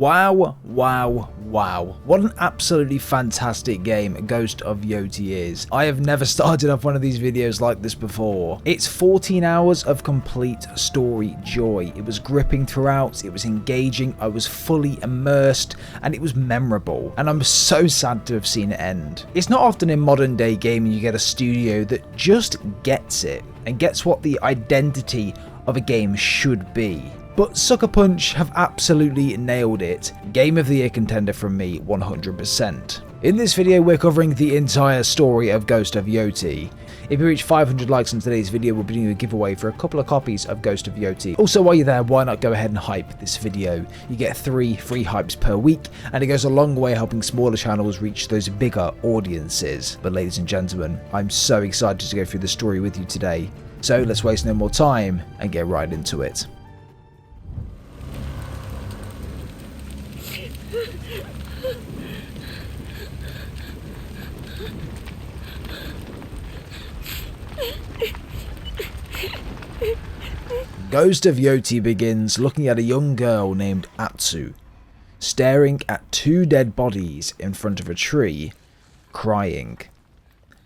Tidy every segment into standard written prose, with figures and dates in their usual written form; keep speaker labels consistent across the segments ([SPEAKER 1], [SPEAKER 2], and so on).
[SPEAKER 1] Wow, wow, wow. What an absolutely fantastic game Ghost of Yōtei is. I have never started off one of these videos like this before. It's 14 hours of complete story joy. It was gripping throughout, it was engaging, I was fully immersed, and it was memorable. And I'm so sad to have seen it end. It's not often in modern day gaming you get a studio that just gets it, and gets what the identity of a game should be. But Sucker Punch have absolutely nailed it. Game of the Year contender from me, 100%. In this video we're covering the entire story of Ghost of Yōtei. If you reach 500 likes on today's video, we'll be doing a giveaway for a couple of copies of Ghost of Yōtei. Also, while you're there, why not go ahead and hype this video? You get 3 free hypes per week, and it goes a long way helping smaller channels reach those bigger audiences. But ladies and gentlemen, I'm so excited to go through the story with you today. So let's waste no more time and get right into it. Ghost of Yōtei begins looking at a young girl named Atsu, staring at 2 dead bodies in front of a tree, crying.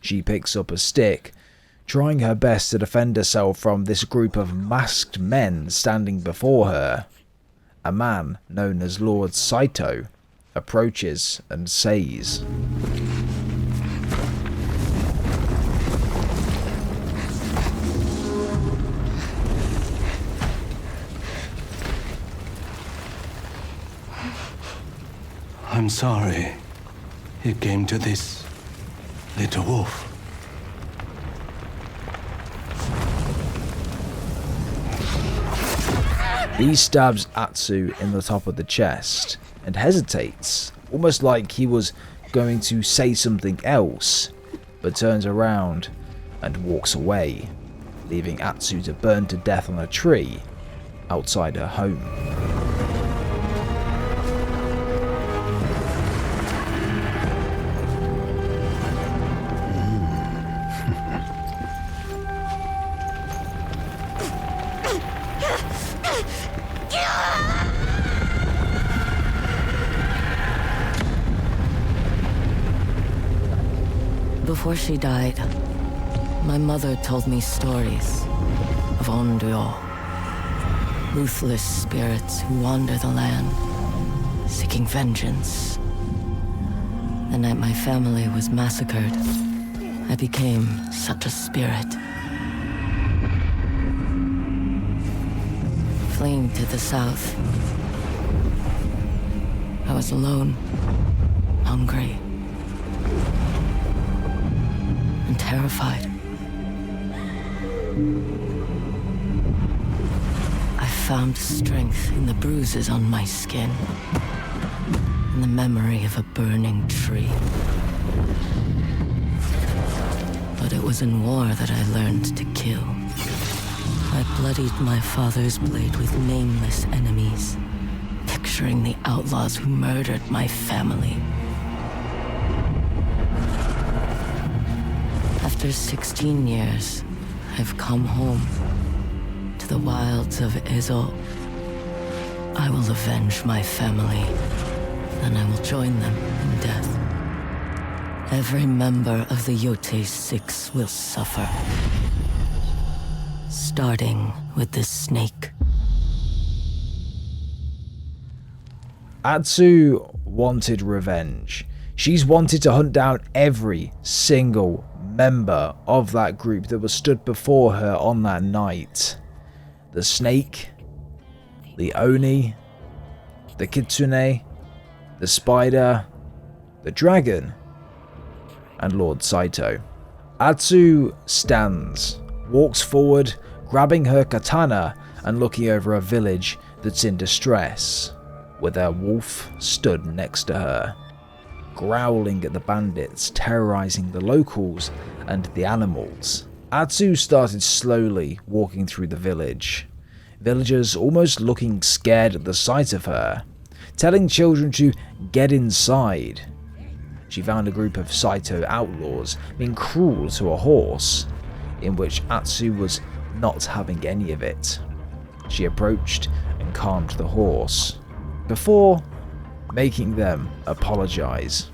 [SPEAKER 1] She picks up a stick, trying her best to defend herself from this group of masked men standing before her. A man known as Lord Saito approaches and says,
[SPEAKER 2] I'm sorry it came to this, little wolf.
[SPEAKER 1] He stabs Atsu in the top of the chest and hesitates, almost like he was going to say something else, but turns around and walks away, leaving Atsu to burn to death on a tree outside her home.
[SPEAKER 3] Before she died, my mother told me stories of Onryo, ruthless spirits who wander the land, seeking vengeance. The night my family was massacred, I became such a spirit. Fleeing to the south, I was alone, hungry, and terrified. I found strength in the bruises on my skin, in the memory of a burning tree. But it was in war that I learned to kill. I bloodied my father's blade with nameless enemies, picturing the outlaws who murdered my family. After 16 years, I've come home to the wilds of Wizzo. I will avenge my family, and I will join them in death. Every member of the Yōtei 6 will suffer, starting with the snake.
[SPEAKER 1] Atsu wanted revenge. She's wanted to hunt down every single member of that group that was stood before her on that night. The snake, the Oni, the Kitsune, the spider, the dragon, and Lord Saito. Atsu stands, walks forward, grabbing her katana and looking over a village that's in distress, with her wolf stood next to her, growling at the bandits, terrorizing the locals and the animals. Atsu started slowly walking through the village, villagers almost looking scared at the sight of her, telling children to get inside. She found a group of Saito outlaws being cruel to a horse, in which Atsu was not having any of it. She approached and calmed the horse, before making them apologize.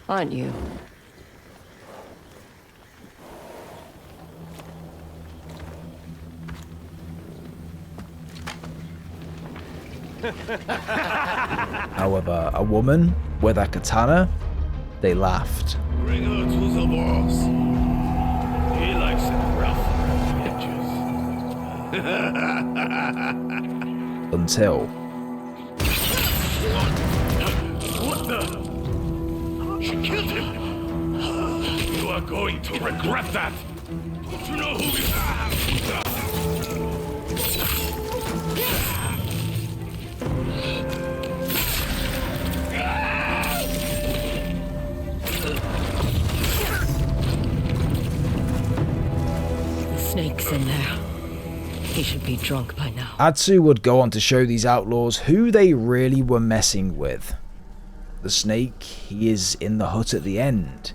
[SPEAKER 3] Aren't you?
[SPEAKER 1] However, a woman with a katana, they laughed.
[SPEAKER 4] Bring her to the boss. He likes it rough around the edges.
[SPEAKER 1] Until
[SPEAKER 4] What the? She killed him. You are going to regret that. Don't you know who we are?
[SPEAKER 3] Snake's in there. He should be drunk by now.
[SPEAKER 1] Atsu would go on to show these outlaws who they really were messing with. The snake, he is in the hut at the end.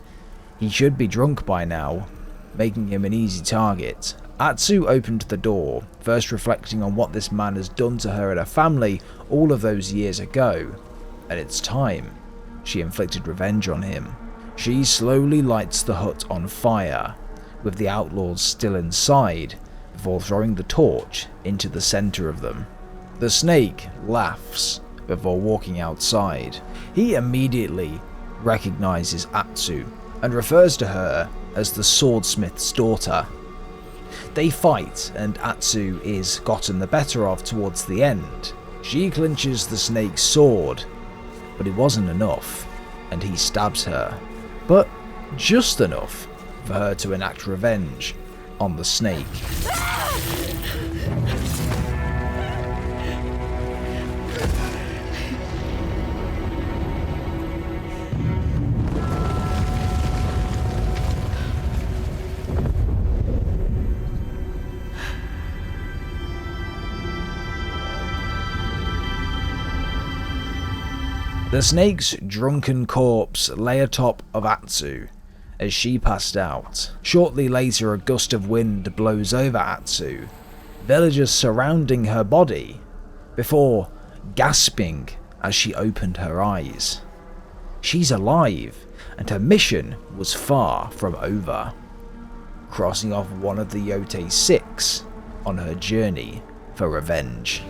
[SPEAKER 1] He should be drunk by now, making him an easy target. Atsu opened the door, first reflecting on what this man has done to her and her family all of those years ago. And it's time. She inflicted revenge on him. She slowly lights the hut on fire, with the outlaws still inside, before throwing the torch into the center of them. The snake laughs before walking outside. He immediately recognizes Atsu and refers to her as the swordsmith's daughter. They fight and Atsu is gotten the better of towards the end. She clinches the snake's sword, but it wasn't enough, and he stabs her. But just enough for her to enact revenge on the snake. The snake's drunken corpse lay atop of Atsu as she passed out. Shortly later, a gust of wind blows over Atsu, villagers surrounding her body, before gasping as she opened her eyes. She's alive, and her mission was far from over, crossing off one of the Yōtei 6 on her journey for revenge.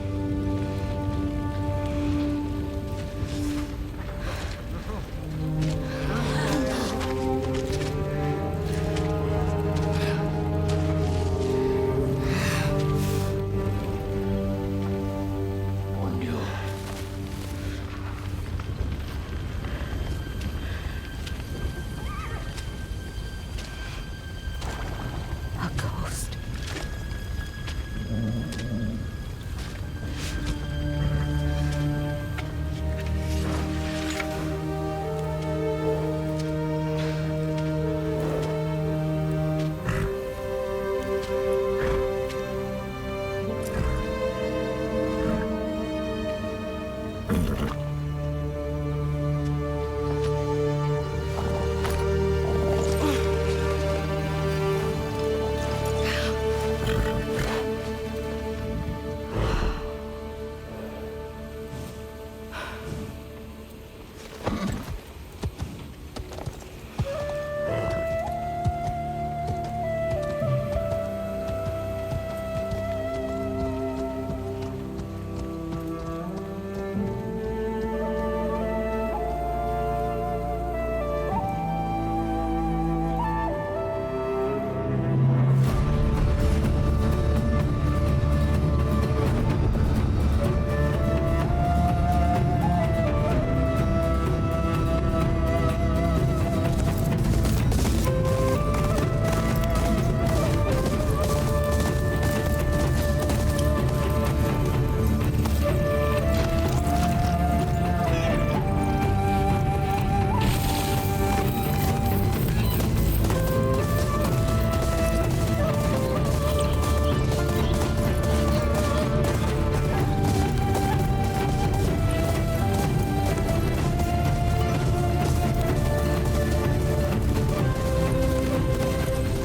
[SPEAKER 3] A ghost.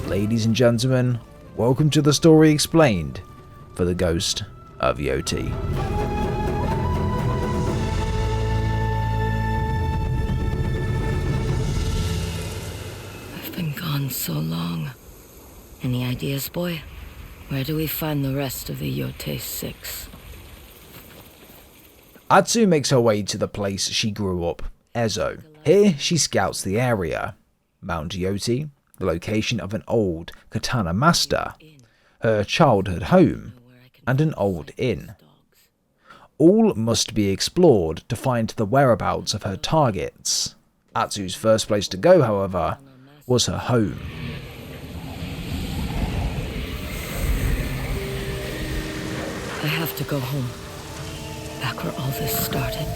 [SPEAKER 1] Ladies and gentlemen, welcome to the story explained for the Ghost of Yōtei.
[SPEAKER 3] so long. Any ideas, boy? Where do we find the rest of the Yōtei 6?
[SPEAKER 1] Atsu makes her way to the place she grew up, Ezo. Here, she scouts the area. Mount Yoti, the location of an old katana master, her childhood home, and an old inn. All must be explored to find the whereabouts of her targets. Atsu's first place to go, however, was her home.
[SPEAKER 3] I have to go home. Back where all this started.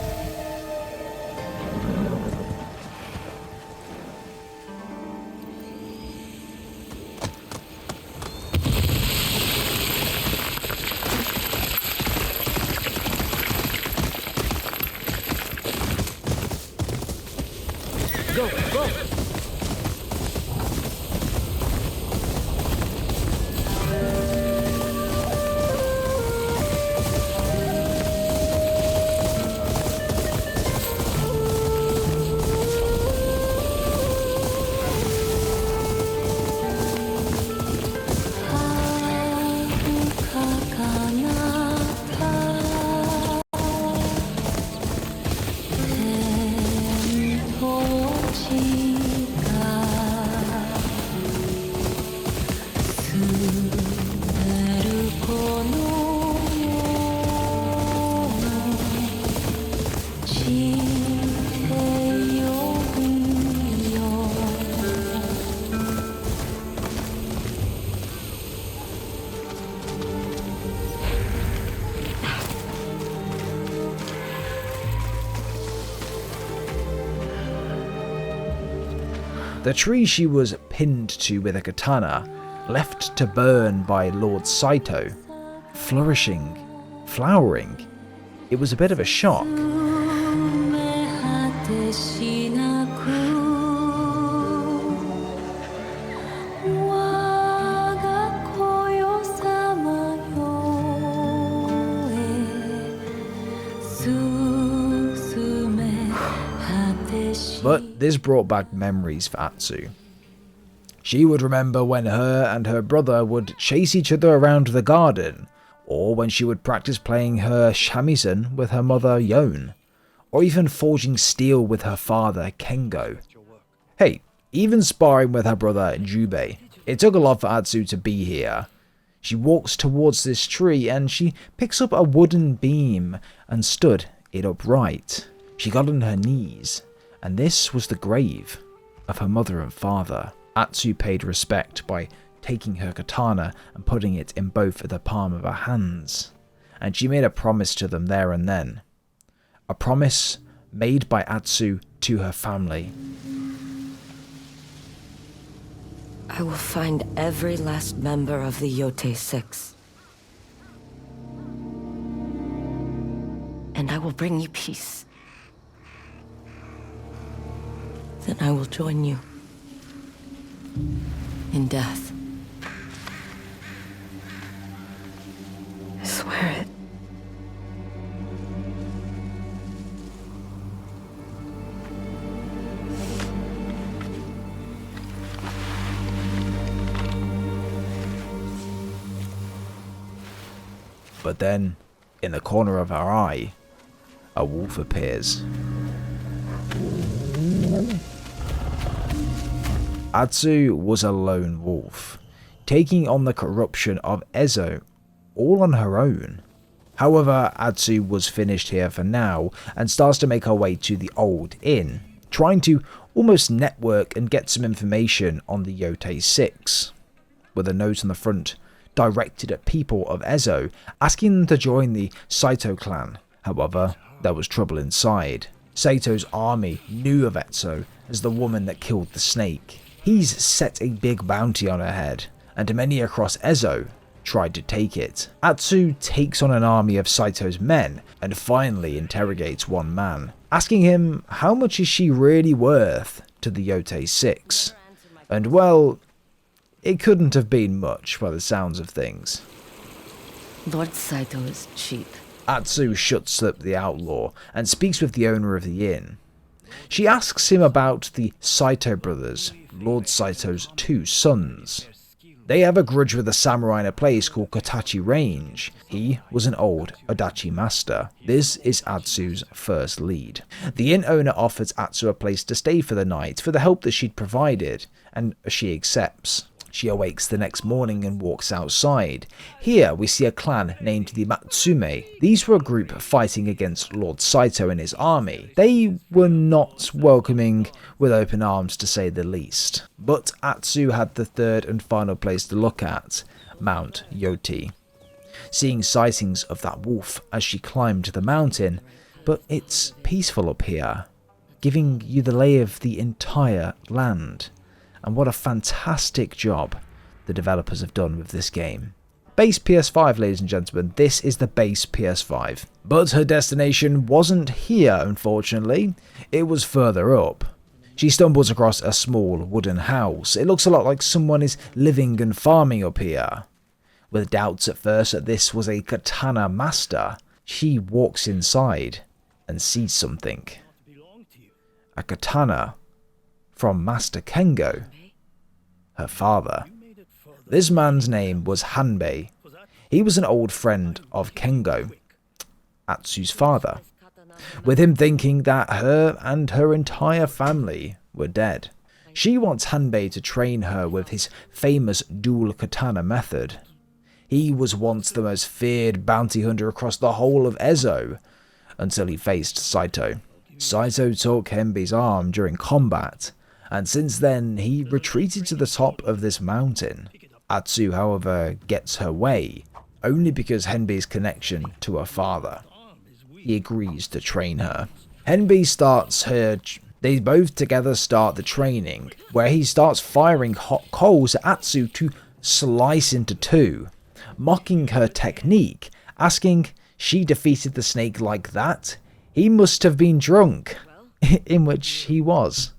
[SPEAKER 3] Go, go!
[SPEAKER 1] The tree she was pinned to with a katana, left to burn by Lord Saito, flourishing, flowering. It was a bit of a shock. But this brought back memories for Atsu. She would remember when her and her brother would chase each other around the garden, or when she would practice playing her shamisen with her mother Yon, or even forging steel with her father Kengo. Hey, even sparring with her brother Jubei. It took a lot for Atsu to be here. She walks towards this tree and she picks up a wooden beam and stood it upright. She got on her knees, and this was the grave of her mother and father. Atsu paid respect by taking her katana and putting it in both of the palm of her hands, and she made a promise to them there and then. A promise made by Atsu to her family.
[SPEAKER 3] I will find every last member of the Yōtei 6. And I will bring you peace. Then I will join you in death. I swear it.
[SPEAKER 1] But then, in the corner of her eye, a wolf appears. Atsu was a lone wolf, taking on the corruption of Ezo all on her own. However, Atsu was finished here for now and starts to make her way to the old inn, trying to almost network and get some information on the Yōtei 6, with a note on the front directed at people of Ezo, asking them to join the Saito clan. However, there was trouble inside. Sato's army knew of Ezo as the woman that killed the snake. He's set a big bounty on her head, and many across Ezo tried to take it. Atsu takes on an army of Sato's men and finally interrogates one man, asking him how much is she really worth to the Yōtei 6. And well, it couldn't have been much by the sounds of things.
[SPEAKER 3] Lord Saito is cheap.
[SPEAKER 1] Atsu shuts up the outlaw and speaks with the owner of the inn. She asks him about the Saito brothers, Lord Saito's two sons. They have a grudge with a samurai in a place called Kotachi Range. He was an old Odachi master. This is Atsu's first lead. The inn owner offers Atsu a place to stay for the night for the help that she'd provided, and she accepts. She awakes the next morning and walks outside. Here we see a clan named the Matsume. These were a group fighting against Lord Saito and his army. They were not welcoming with open arms, to say the least. But Atsu had the third and final place to look at, Mount Yoti. Seeing sightings of that wolf as she climbed the mountain, but it's peaceful up here, giving you the lay of the entire land. And what a fantastic job the developers have done with this game. Base PS5, ladies and gentlemen, this is the base PS5. But her destination wasn't here, unfortunately. It was further up. She stumbles across a small wooden house. It looks a lot like someone is living and farming up here. With doubts at first that this was a katana master, she walks inside and sees something. A katana from Master Kengo, her father. This man's name was Hanbei. He was an old friend of Kengo, Atsu's father, with him thinking that her and her entire family were dead. She wants Hanbei to train her with his famous dual katana method. He was once the most feared bounty hunter across the whole of Ezo, until he faced Saito. Saito took Hanbei's arm during combat, and since then he retreated to the top of this mountain. Atsu, however, gets her way, only because Hanbei's connection to her father. He agrees to train her. They both together start the training, where he starts firing hot coals at Atsu to slice into two, mocking her technique, asking, "She defeated the snake like that? He must have been drunk," in which he was.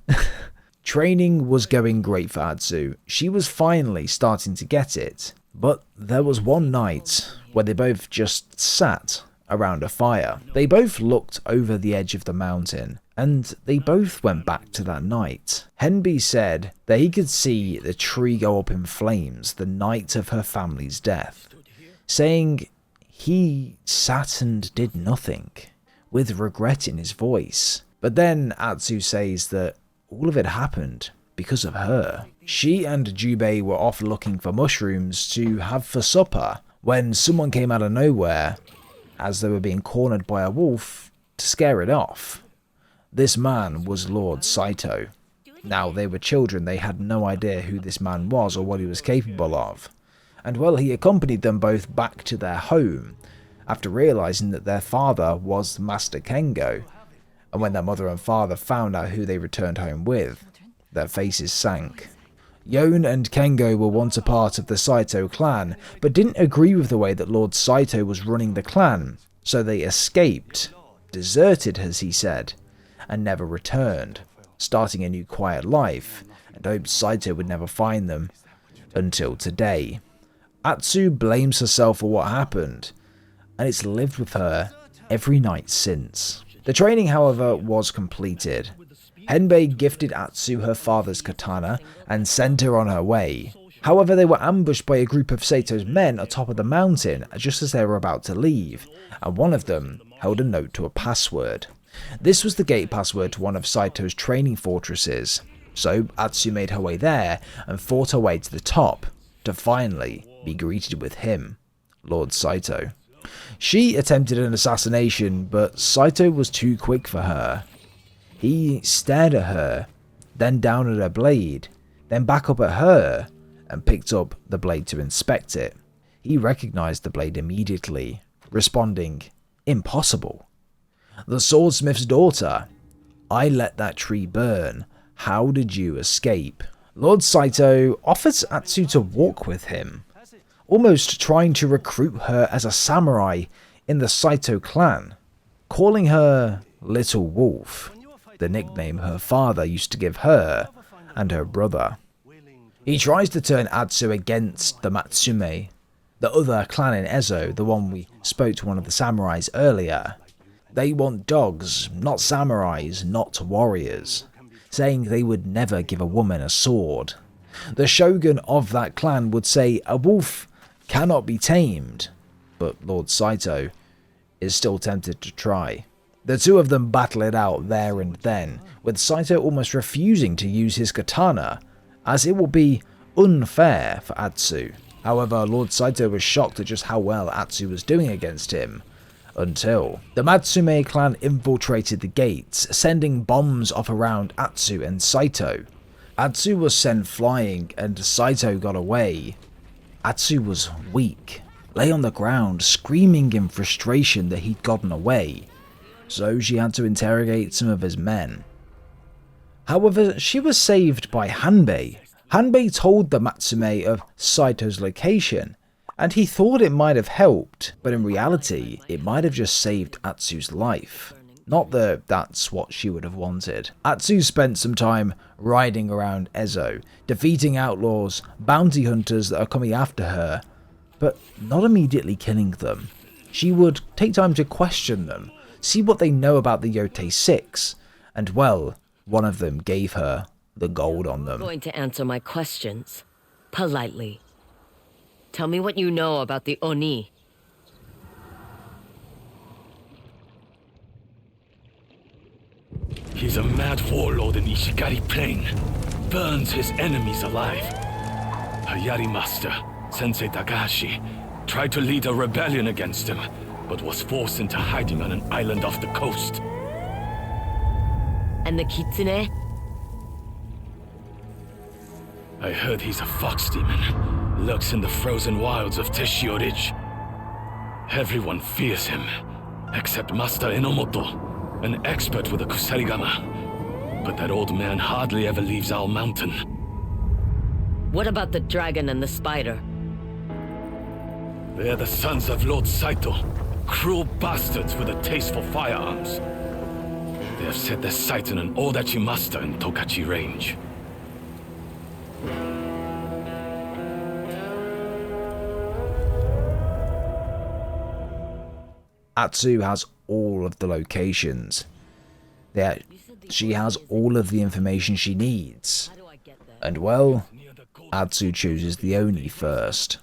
[SPEAKER 1] Training was going great for Atsu. She was finally starting to get it. But there was one night where they both just sat around a fire. They both looked over the edge of the mountain, and they both went back to that night. Hanbei said that he could see the tree go up in flames the night of her family's death, saying he sat and did nothing, with regret in his voice. But then Atsu says that all of it happened because of her. She and Jubei were off looking for mushrooms to have for supper when someone came out of nowhere as they were being cornered by a wolf to scare it off. This man was Lord Saito. Now, they were children, they had no idea who this man was or what he was capable of. And well, he accompanied them both back to their home after realizing that their father was Master Kengo. And when their mother and father found out who they returned home with, their faces sank. Yon and Kengo were once a part of the Saito clan, but didn't agree with the way that Lord Saito was running the clan, so they escaped, deserted as he said, and never returned, starting a new quiet life, and hoped Saito would never find them, until today. Atsu blames herself for what happened, and it's lived with her every night since. The training, however, was completed. Hanbei gifted Atsu her father's katana and sent her on her way. However, they were ambushed by a group of Sato's men atop of the mountain just as they were about to leave, and one of them held a note to a password. This was the gate password to one of Saito's training fortresses, so Atsu made her way there and fought her way to the top to finally be greeted with him, Lord Saito. She attempted an assassination, but Saito was too quick for her. He stared at her, then down at her blade, then back up at her, and picked up the blade to inspect it. He recognized the blade immediately, responding, "Impossible. The swordsmith's daughter. I let that tree burn. How did you escape?" Lord Saito offers Atsu to walk with him, almost trying to recruit her as a samurai in the Saito clan, calling her Little Wolf, the nickname her father used to give her and her brother. He tries to turn Atsu against the Matsume, the other clan in Ezo, the one we spoke to one of the samurais earlier. They want dogs, not samurais, not warriors, saying they would never give a woman a sword. The shogun of that clan would say a wolf cannot be tamed, but Lord Saito is still tempted to try. The two of them battle it out there and then, with Saito almost refusing to use his katana, as it will be unfair for Atsu. However, Lord Saito was shocked at just how well Atsu was doing against him, until the Matsume clan infiltrated the gates, sending bombs off around Atsu and Saito. Atsu was sent flying and Saito got away. Atsu was weak, lay on the ground screaming in frustration that he'd gotten away, so she had to interrogate some of his men. However, she was saved by Hanbei. Hanbei told the Matsume of Saito's location, and he thought it might have helped, but in reality, it might have just saved Atsu's life. Not that that's what she would have wanted. Atsu spent some time riding around Ezo, defeating outlaws, bounty hunters that are coming after her, but not immediately killing them. She would take time to question them, see what they know about the Yōtei 6, and well, one of them gave her the gold on them.
[SPEAKER 3] Going to answer my questions politely. Tell me what you know about the Oni.
[SPEAKER 4] He's a mad warlord in Ishigari Plain. Burns his enemies alive. A Yari master, Sensei Takahashi, tried to lead a rebellion against him, but was forced into hiding on an island off the coast.
[SPEAKER 3] And the Kitsune?
[SPEAKER 4] I heard he's a fox demon. Lurks in the frozen wilds of Teshio Ridge. Everyone fears him, except Master Enomoto, an expert with a kusarigama. But that old man hardly ever leaves our mountain.
[SPEAKER 3] What about the dragon and the spider?
[SPEAKER 4] They're the sons of Lord Saito, cruel bastards with a taste for firearms. They have set their sights on an Odachi master in Tokachi Range.
[SPEAKER 1] Atsu has all of the locations. She has all of the information she needs. And well, Atsu chooses the Oni first.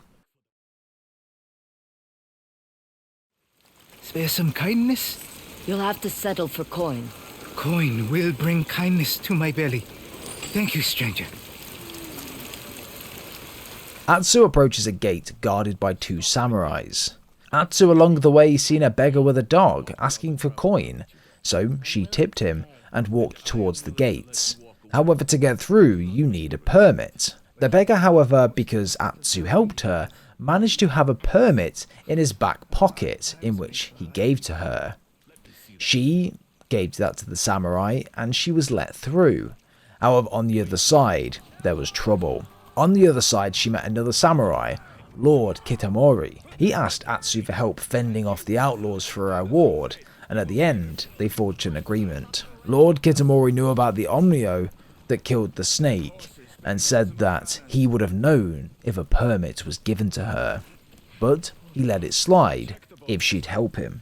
[SPEAKER 5] Spare some kindness?
[SPEAKER 3] You'll have to settle for coin.
[SPEAKER 5] Coin will bring kindness to my belly. Thank you, stranger.
[SPEAKER 1] Atsu approaches a gate guarded by two samurais. Atsu along the way seen a beggar with a dog asking for coin, so she tipped him and walked towards the gates. However, to get through, you need a permit. The beggar, however, because Atsu helped her, managed to have a permit in his back pocket, in which he gave to her. She gave that to the samurai, and she was let through. However, on the other side, there was trouble. On the other side, she met another samurai, Lord Kitamori. He asked Atsu for help fending off the outlaws for a reward, and at the end, they forged an agreement. Lord Kitamori knew about the Onryo that killed the snake, and said that he would have known if a permit was given to her, but he let it slide if she'd help him.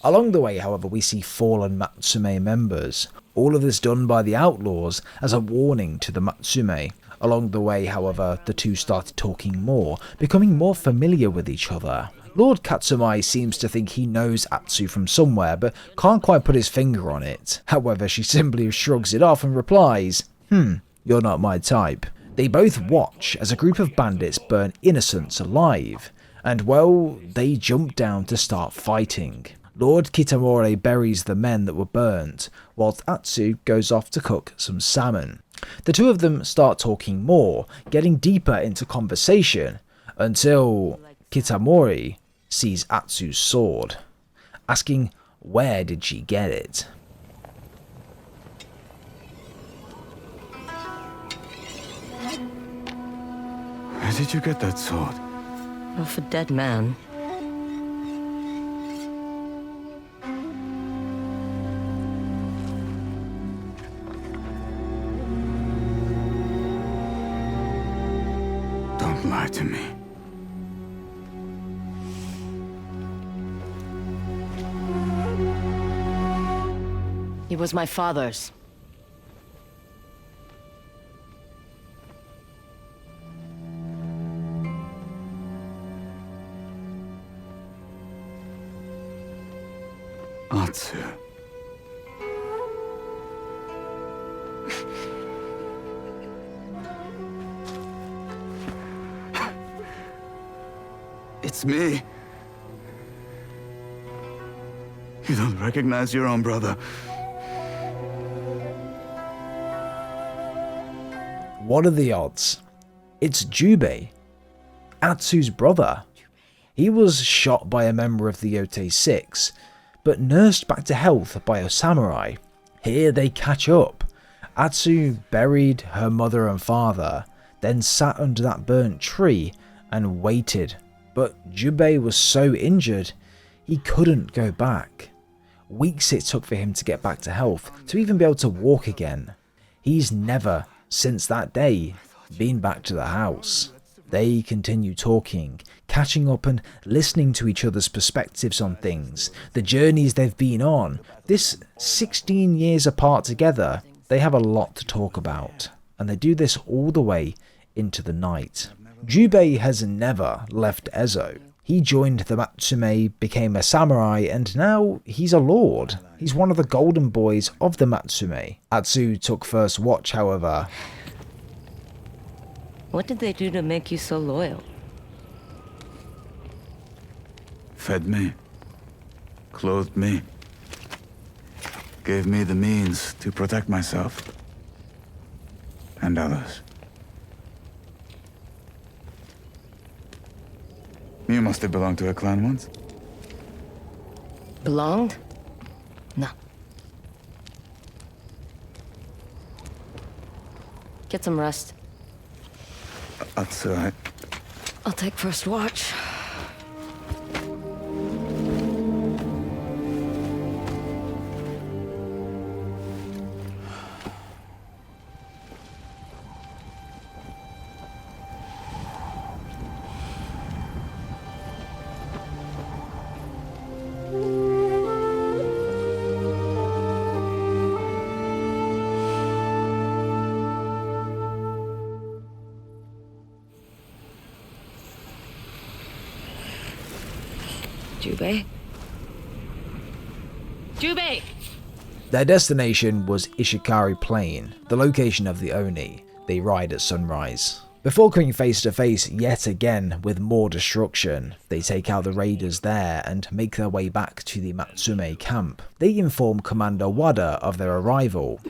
[SPEAKER 1] Along the way, however, we see fallen Matsume members, all of this done by the outlaws as a warning to the Matsume. Along the way, however, the two started talking more, becoming more familiar with each other. Lord Katsumai seems to think he knows Atsu from somewhere, but can't quite put his finger on it. However, she simply shrugs it off and replies, "You're not my type." They both watch as a group of bandits burn innocents alive, and well, they jump down to start fighting. Lord Kitamori buries the men that were burnt, whilst Atsu goes off to cook some salmon. The two of them start talking more, getting deeper into conversation, until Kitamori sees Atsu's sword, asking where did she get it.
[SPEAKER 2] Where did you get that sword?
[SPEAKER 3] Off a dead man.
[SPEAKER 2] Don't lie to me.
[SPEAKER 3] He was my father's.
[SPEAKER 2] Atsu. It's me. You don't recognize your own brother.
[SPEAKER 1] What are the odds? It's Jubei, Atsu's brother. He was shot by a member of the Yotei 6, but nursed back to health by a samurai. Here they catch up. Atsu buried her mother and father, then sat under that burnt tree and waited. But Jubei was so injured, he couldn't go back. Weeks it took for him to get back to health, to even be able to walk again. He's never, since that day, been back to the house. They continue talking, catching up and listening to each other's perspectives on things, the journeys they've been on. This 16 years apart together, they have a lot to talk about, and they do this all the way into the night. Jubei has never left Ezo. He joined the Matsume, became a samurai, and now he's a lord. He's one of the golden boys of the Matsume. Atsu took first watch, however.
[SPEAKER 3] What did they do to make you so loyal?
[SPEAKER 2] Fed me. Clothed me. Gave me the means to protect myself. And others. You must have belonged to a clan once.
[SPEAKER 3] Belonged? No. Get some rest.
[SPEAKER 2] Atsu,
[SPEAKER 3] I'll take first watch. Jubei? Jubei!
[SPEAKER 1] Their destination was Ishikari Plain, the location of the Oni. They ride at sunrise. Before coming face to face yet again with more destruction, they take out the raiders there and make their way back to the Matsume camp. They inform Commander Wada of their arrival.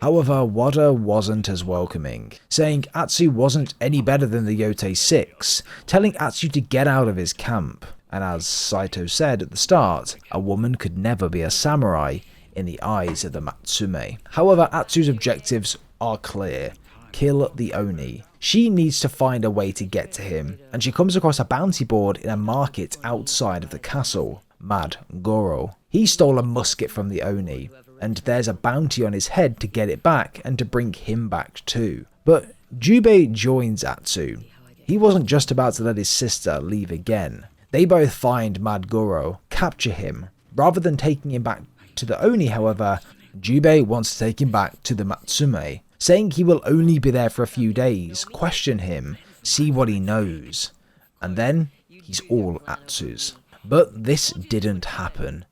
[SPEAKER 1] However, Wada wasn't as welcoming, saying Atsu wasn't any better than the Yotei 6, telling Atsu to get out of his camp. And as Saito said at the start, a woman could never be a samurai in the eyes of the Matsume. However, Atsu's objectives are clear. Kill the Oni. She needs to find a way to get to him, and she comes across a bounty board in a market outside of the castle. Mad Goro. He stole a musket from the Oni, and there's a bounty on his head to get it back and to bring him back too. But Jubei joins Atsu. He wasn't just about to let his sister leave again. They both find Mad Goro, capture him. Rather than taking him back to the Oni, however, Jubei wants to take him back to the Matsume, saying he will only be there for a few days, question him, see what he knows, and then he's all Atsu's. But this didn't happen.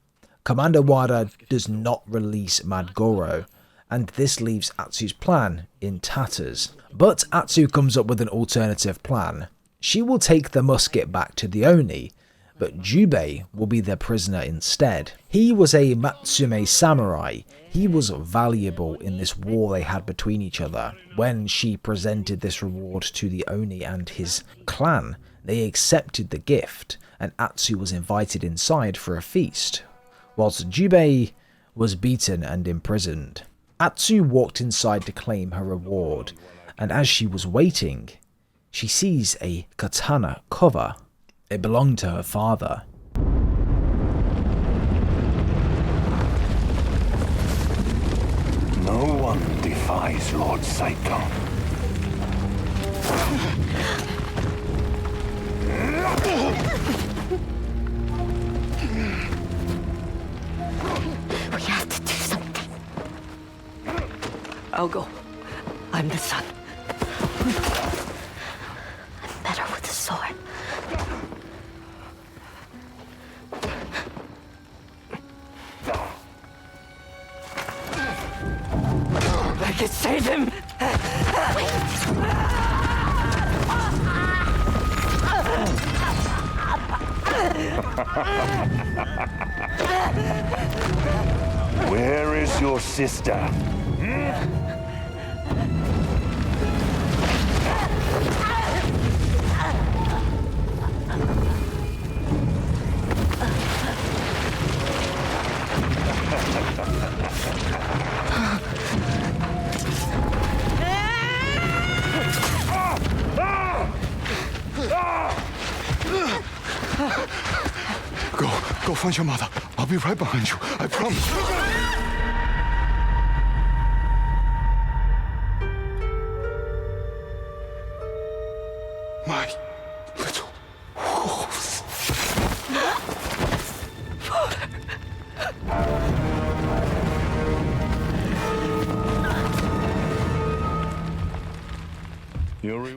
[SPEAKER 1] Commander Wada does not release Mad Goro, and this leaves Atsu's plan in tatters. But Atsu comes up with an alternative plan. She will take the musket back to the Oni, but Jubei will be their prisoner instead. He was a Matsume samurai. He was valuable in this war they had between each other. When she presented this reward to the Oni and his clan, they accepted the gift, and Atsu was invited inside for a feast, whilst Jubei was beaten and imprisoned. Atsu walked inside to claim her reward, and as she was waiting, she sees a katana cover. It belonged to her father.
[SPEAKER 6] No one defies Lord Saito.
[SPEAKER 3] We have to do something. I'll go. I'm the son.
[SPEAKER 7] I'm better with a sword.
[SPEAKER 3] I can save him!
[SPEAKER 6] Where is your sister?
[SPEAKER 2] Go find your mother. I'll be right behind you. I promise. My little wolves.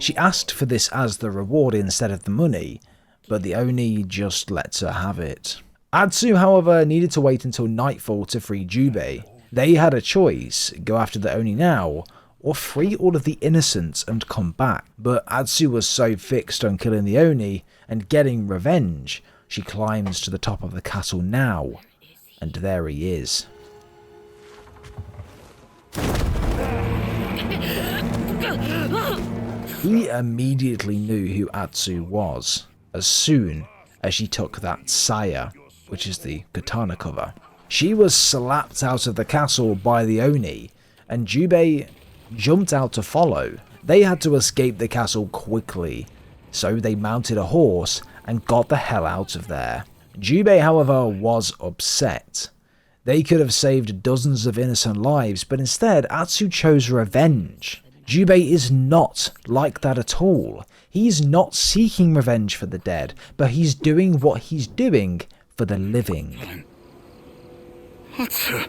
[SPEAKER 1] She asked for this as the reward instead of the money, but the Oni just lets her have it. Atsu, however, needed to wait until nightfall to free Jubei. They had a choice, go after the Oni now, or free all of the innocents and come back. But Atsu was so fixed on killing the Oni and getting revenge, she climbs to the top of the castle now, and there he is. He immediately knew who Atsu was, as soon as she took that saya, which is the katana cover. She was slapped out of the castle by the Oni, and Jubei jumped out to follow. They had to escape the castle quickly, so they mounted a horse and got the hell out of there. Jubei, however, was upset. They could have saved dozens of innocent lives, but instead Atsu chose revenge. Jubei is not like that at all. He's not seeking revenge for the dead, but he's doing what he's doing for the living.
[SPEAKER 5] Atsu.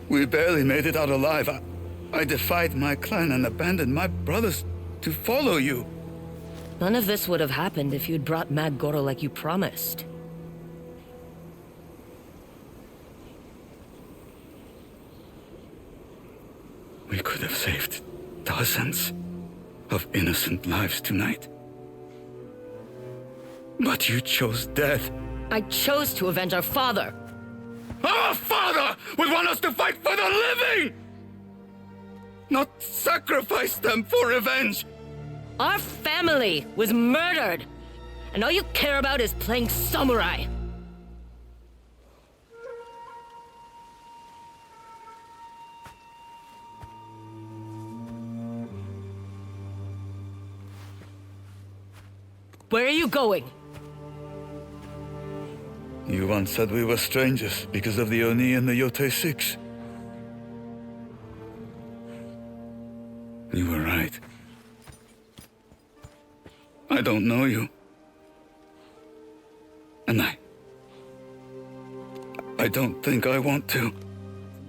[SPEAKER 5] We barely made it out alive. I defied my clan and abandoned my brothers to follow you.
[SPEAKER 3] None of this would have happened if you'd brought Mad Goro like you promised.
[SPEAKER 5] We could have saved dozens of innocent lives tonight. But you chose death.
[SPEAKER 3] I chose to avenge our father.
[SPEAKER 5] Our father would want us to fight for the living! Not sacrifice them for revenge!
[SPEAKER 3] Our family was murdered, and all you care about is playing samurai. Where are you going?
[SPEAKER 5] You once said we were strangers because of the Oni and the Yōtei 6. You were right. I don't know you. And I don't think I want to.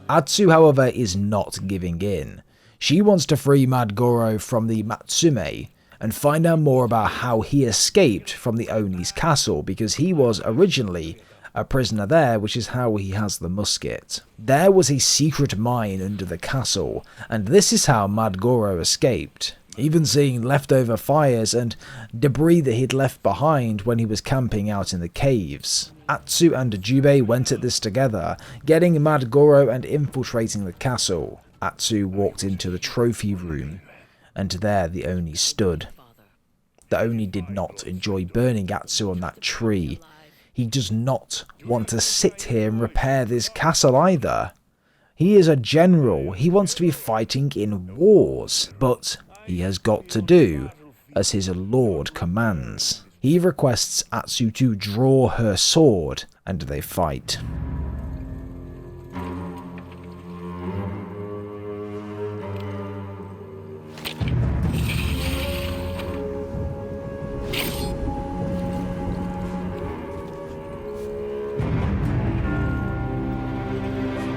[SPEAKER 1] Atsu, however, is not giving in. She wants to free Mad Goro from the Matsume and find out more about how he escaped from the Oni's castle, because he was originally a prisoner there, which is how he has the musket. There was a secret mine under the castle, and this is how Mad Goro escaped, even seeing leftover fires and debris that he'd left behind when he was camping out in the caves. Atsu and Jubei went at this together, getting Mad Goro and infiltrating the castle. Atsu walked into the trophy room, and there the Oni stood. The Oni did not enjoy burning Atsu on that tree. He does not want to sit here and repair this castle either. He is a general. He wants to be fighting in wars, but he has got to do as his lord commands. He requests Atsu to draw her sword, and they fight.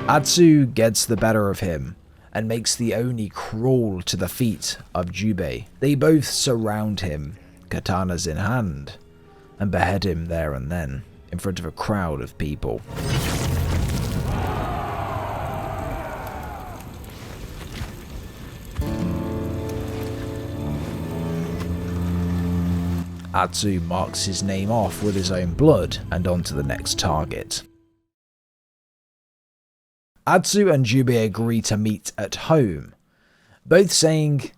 [SPEAKER 1] Atsu gets the better of him, and makes the Oni crawl to the feet of Jubei. They both surround him, katanas in hand, and behead him there and then, in front of a crowd of people. Atsu marks his name off with his own blood and on to the next target. Atsu and Jubei agree to meet at home, both saying,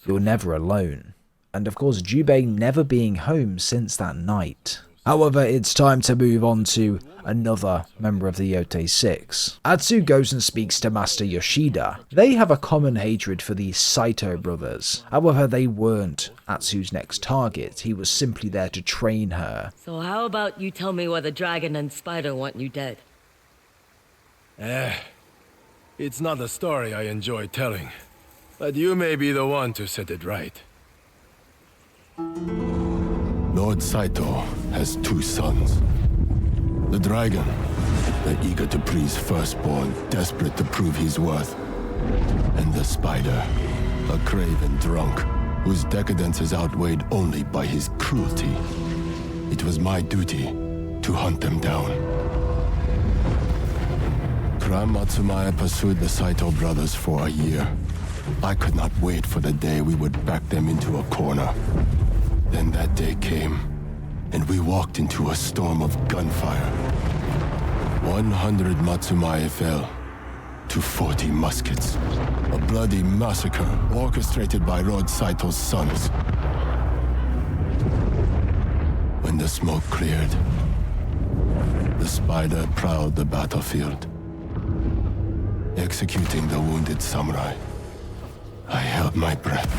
[SPEAKER 1] "You're never alone," and of course Jubei never being home since that night. However, it's time to move on to another member of the Yotei 6. Atsu goes and speaks to Master Yoshida. They have a common hatred for the Saito brothers. However, they weren't Atsu's next target. He was simply there to train her.
[SPEAKER 3] So how about you tell me why the dragon and spider want you dead?
[SPEAKER 8] It's not a story I enjoy telling, but you may be the one to set it right.
[SPEAKER 9] Lord Saito has two sons. The dragon, the eager to please firstborn, desperate to prove his worth. And the spider, a craven drunk, whose decadence is outweighed only by his cruelty. It was my duty to hunt them down. Kram Matsumaya pursued the Saito brothers for a year. I could not wait for the day we would back them into a corner. Then that day came, and we walked into a storm of gunfire. 100 Matsumaya fell to 40 muskets. A bloody massacre orchestrated by Lord Saito's sons. When the smoke cleared, the spider prowled the battlefield, executing the wounded samurai. I held my breath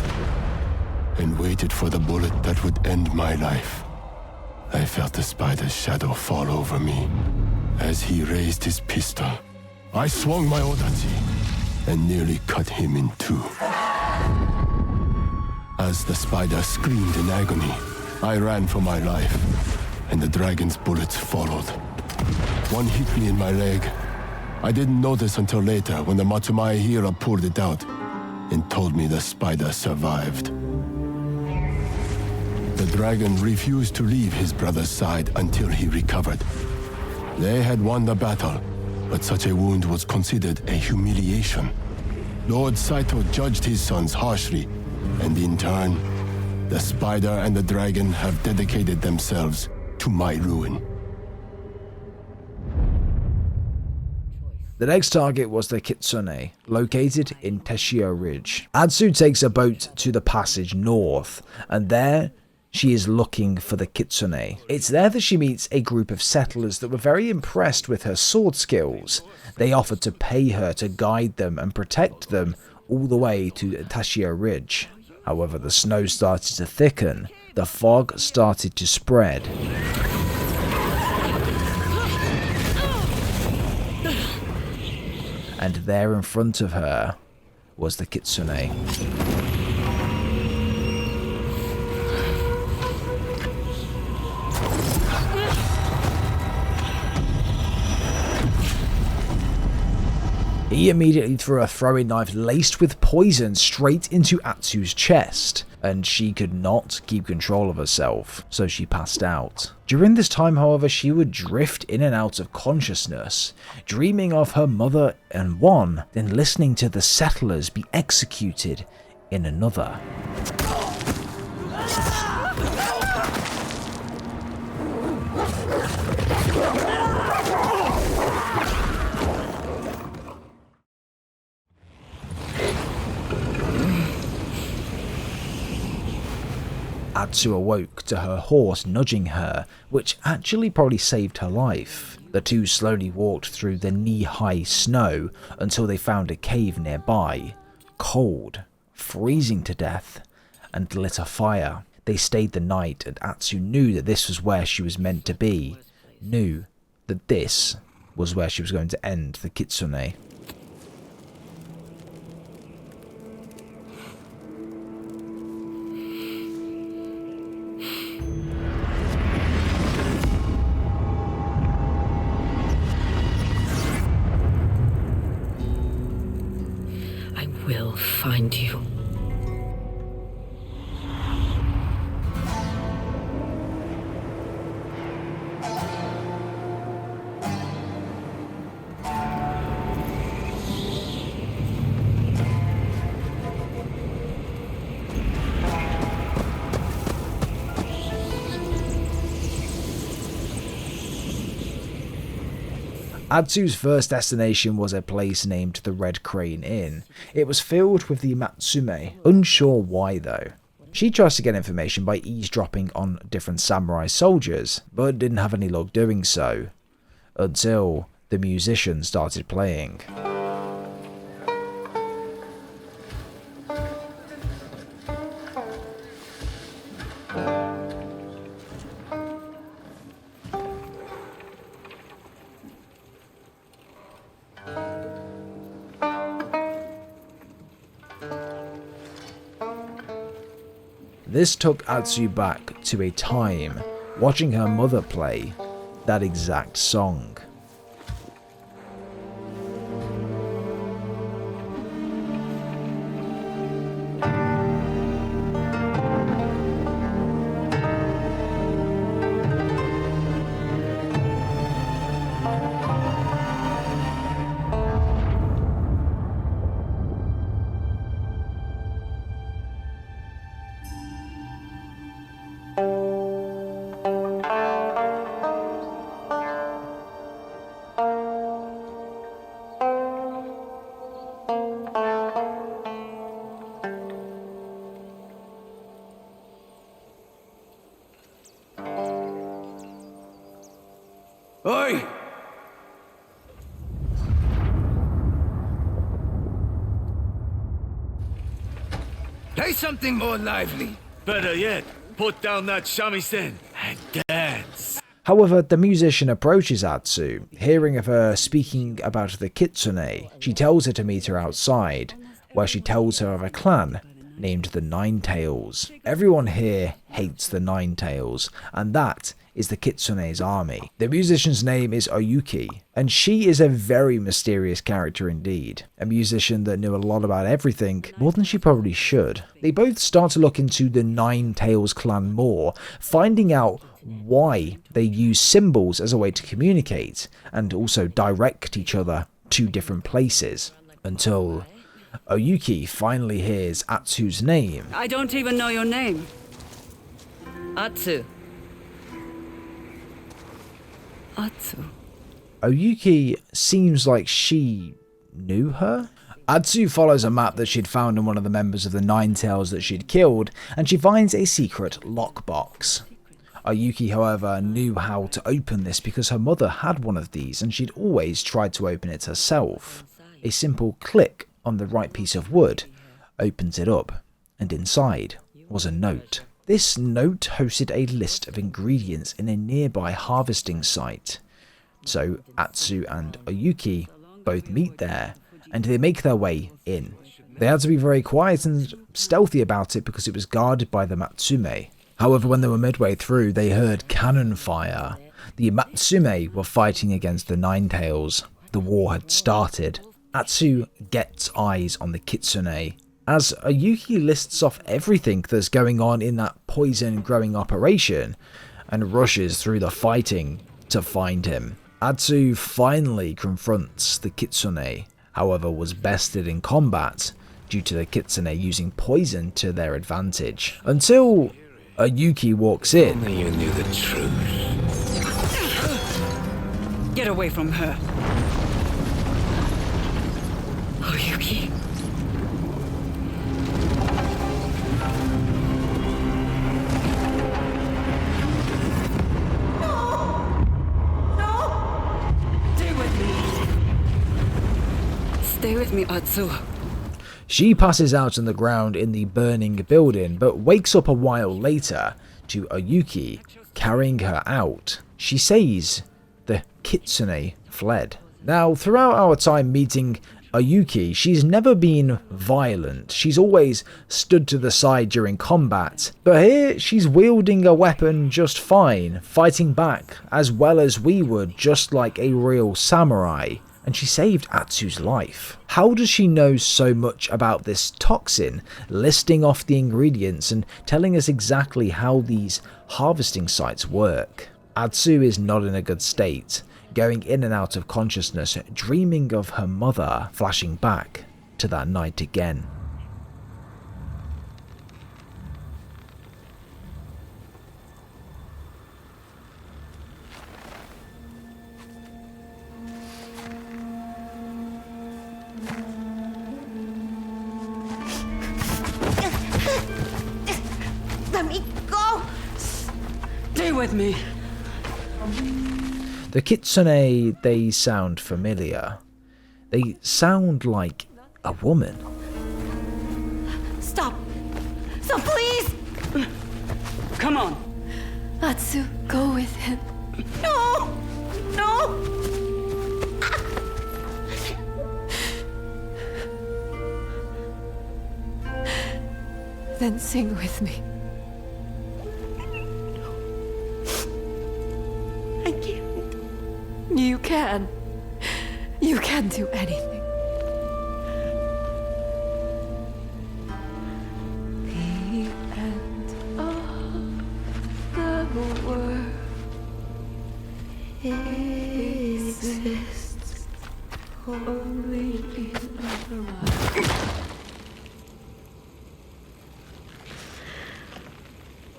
[SPEAKER 9] and waited for the bullet that would end my life. I felt the spider's shadow fall over me. As he raised his pistol, I swung my odachi and nearly cut him in two. As the spider screamed in agony, I ran for my life, and the dragon's bullets followed. One hit me in my leg. I didn't notice until later when the Matsumaya healer pulled it out and told me the spider survived. The dragon refused to leave his brother's side until he recovered. They had won the battle, but such a wound was considered a humiliation. Lord Saito judged his sons harshly, and in turn, the spider and the dragon have dedicated themselves to my ruin.
[SPEAKER 1] The next target was the Kitsune, located in Teshio Ridge. Atsu takes a boat to the passage north, and there she is looking for the Kitsune. It's there that she meets a group of settlers that were very impressed with her sword skills. They offered to pay her to guide them and protect them all the way to Teshio Ridge. However, the snow started to thicken, the fog started to spread. And there in front of her was the Kitsune. He immediately threw a throwing knife laced with poison straight into Atsu's chest, and she could not keep control of herself, so she passed out. During this time, however, she would drift in and out of consciousness, dreaming of her mother in one, then listening to the settlers be executed in another. Atsu awoke to her horse nudging her, which actually probably saved her life. The two slowly walked through the knee-high snow until they found a cave nearby, cold, freezing to death, and lit a fire. They stayed the night, and Atsu knew that this was where she was meant to be, knew that this was where she was going to end the Kitsune.
[SPEAKER 3] will find you.
[SPEAKER 1] Atsu's first destination was a place named the Red Crane Inn. It was filled with the Matsume, unsure why though. She tries to get information by eavesdropping on different samurai soldiers, but didn't have any luck doing so, until the musician started playing. This took Atsu back to a time watching her mother play that exact song.
[SPEAKER 5] Oi! Play something more lively.
[SPEAKER 4] Better yet, put down that shamisen and dance.
[SPEAKER 1] However, the musician approaches Atsu, hearing of her speaking about the Kitsune. She tells her to meet her outside, where she tells her of a clan named the Ninetails. Everyone here hates the Ninetails, and that is the Kitsune's army. The musician's name is Oyuki, and she is a very mysterious character indeed. A musician that knew a lot about everything, more than she probably should. They both start to look into the Ninetails clan more, finding out why they use symbols as a way to communicate, and also direct each other to different places, until Oyuki finally hears Atsu's name.
[SPEAKER 10] I don't even know your name. Atsu. Atsu.
[SPEAKER 1] Oyuki seems like she knew her. Atsu follows a map that she'd found on one of the members of the Ninetails that she'd killed, and she finds a secret lockbox. Oyuki, however, knew how to open this because her mother had one of these and she'd always tried to open it herself. A simple click on the right piece of wood opens it up, and inside was a note. This note hosted a list of ingredients in a nearby harvesting site. So Atsu and Oyuki both meet there, and they make their way in. They had to be very quiet and stealthy about it because it was guarded by the Matsume. However, when they were midway through, they heard cannon fire. The Matsume were fighting against the Ninetails. The war had started. Atsu gets eyes on the Kitsune, as Oyuki lists off everything that's going on in that poison growing operation, and rushes through the fighting to find him. Atsu finally confronts the Kitsune, however was bested in combat due to the Kitsune using poison to their advantage, until Oyuki walks in.
[SPEAKER 4] Only you knew the truth.
[SPEAKER 10] Get away from her. Oyuki. Stay with me, Atsu.
[SPEAKER 1] She passes out on the ground in the burning building, but wakes up a while later to Oyuki carrying her out. She says the Kitsune fled. Now, throughout our time meeting Oyuki, she's never been violent. She's always stood to the side during combat, but here she's wielding a weapon just fine, fighting back as well as we would, just like a real samurai. and she saved Atsu's life. How does she know so much about this toxin, listing off the ingredients and telling us exactly how these harvesting sites work? Atsu is not in a good state, going in and out of consciousness, dreaming of her mother, flashing back to that night again.
[SPEAKER 7] Let me go!
[SPEAKER 10] Stay with me.
[SPEAKER 1] The kitsune, they sound familiar. They sound like a woman.
[SPEAKER 7] Stop! Stop, please!
[SPEAKER 10] Come on.
[SPEAKER 7] Atsu, go with him. No! No! Then sing with me. I can't. You can. You can do anything. The end of the world exists only in our mind.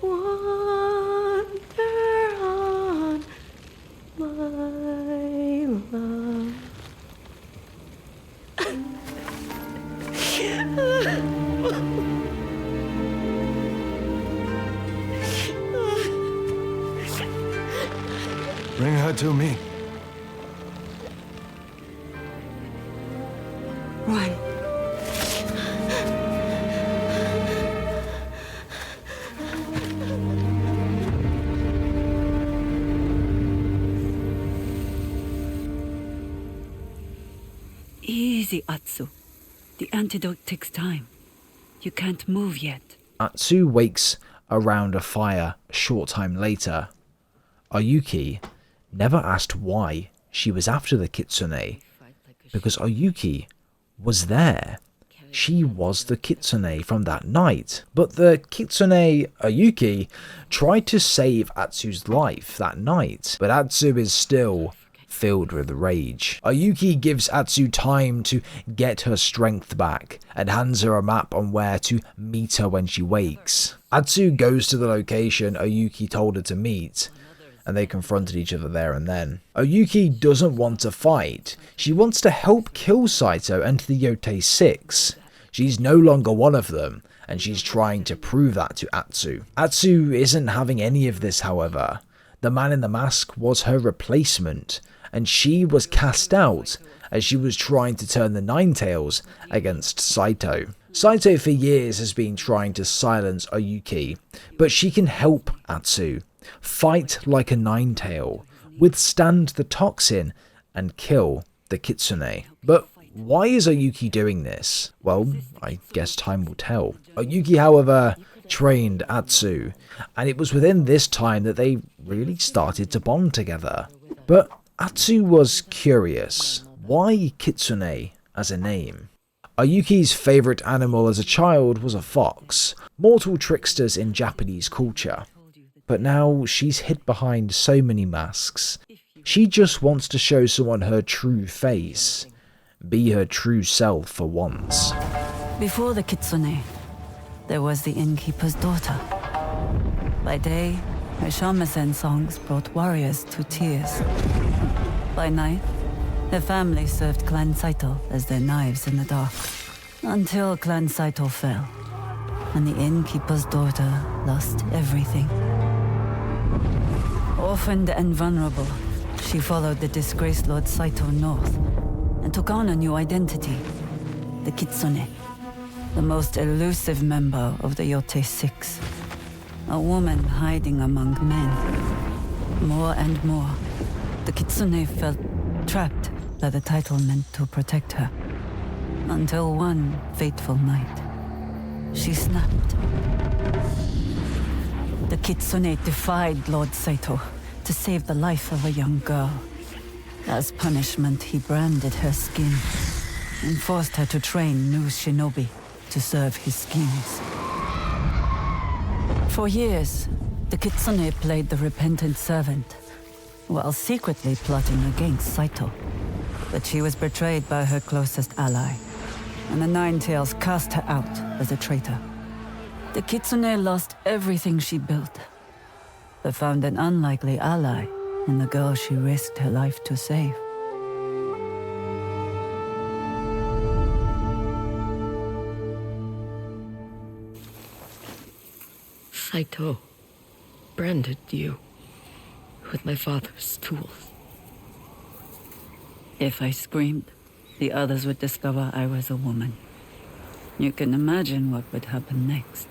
[SPEAKER 7] Wander on, my love.
[SPEAKER 9] Bring her to me.
[SPEAKER 10] Run. Easy, Atsu. The antidote takes time. You can't move yet.
[SPEAKER 1] Atsu wakes around a fire a short time later. Oyuki never asked why she was after the kitsune, because Oyuki was there. She was the kitsune from that night. But the kitsune, Oyuki, tried to save Atsu's life that night, but Atsu is still filled with rage. Oyuki gives Atsu time to get her strength back and hands her a map on where to meet her when she wakes. Atsu goes to the location Oyuki told her to meet, and they confronted each other there and then. Oyuki doesn't want to fight. She wants to help kill Saito and the Yotei 6. She's no longer one of them, and she's trying to prove that to Atsu. Atsu isn't having any of this, however. The man in the mask was her replacement, and she was cast out as she was trying to turn the Ninetales against Saito. Saito for years has been trying to silence Oyuki, but she can help Atsu fight like a Ninetale, withstand the toxin, and kill the kitsune. But why is Oyuki doing this? Well, I guess time will tell. Oyuki, however, trained Atsu, and it was within this time that they really started to bond together. But Atsu was curious. Why kitsune as a name? Oyuki's favourite animal as a child was a fox, mortal tricksters in Japanese culture. But now she's hid behind so many masks. She just wants to show someone her true face. Be her true self for once.
[SPEAKER 10] Before the kitsune, there was the innkeeper's daughter. By day, her shamisen songs brought warriors to tears. By night, her family served Clan Saito as their knives in the dark. Until Clan Saito fell, and the innkeeper's daughter lost everything. Orphaned and vulnerable, she followed the disgraced Lord Saito north, and took on a new identity, the Kitsune, the most elusive member of the Yotei 6. A woman hiding among men. More and more, the Kitsune felt trapped by the title meant to protect her. Until one fateful night, she snapped. The Kitsune defied Lord Saito to save the life of a young girl. As punishment, he branded her skin and forced her to train new shinobi to serve his schemes. For years, the Kitsune played the repentant servant, while secretly plotting against Saito. But she was betrayed by her closest ally, and the Nine Tails cast her out as a traitor. The Kitsune lost everything she built, but found an unlikely ally in the girl she risked her life to save.
[SPEAKER 7] Saito branded you with my father's tools.
[SPEAKER 10] If I screamed, the others would discover I was a woman. You can imagine what would happen next.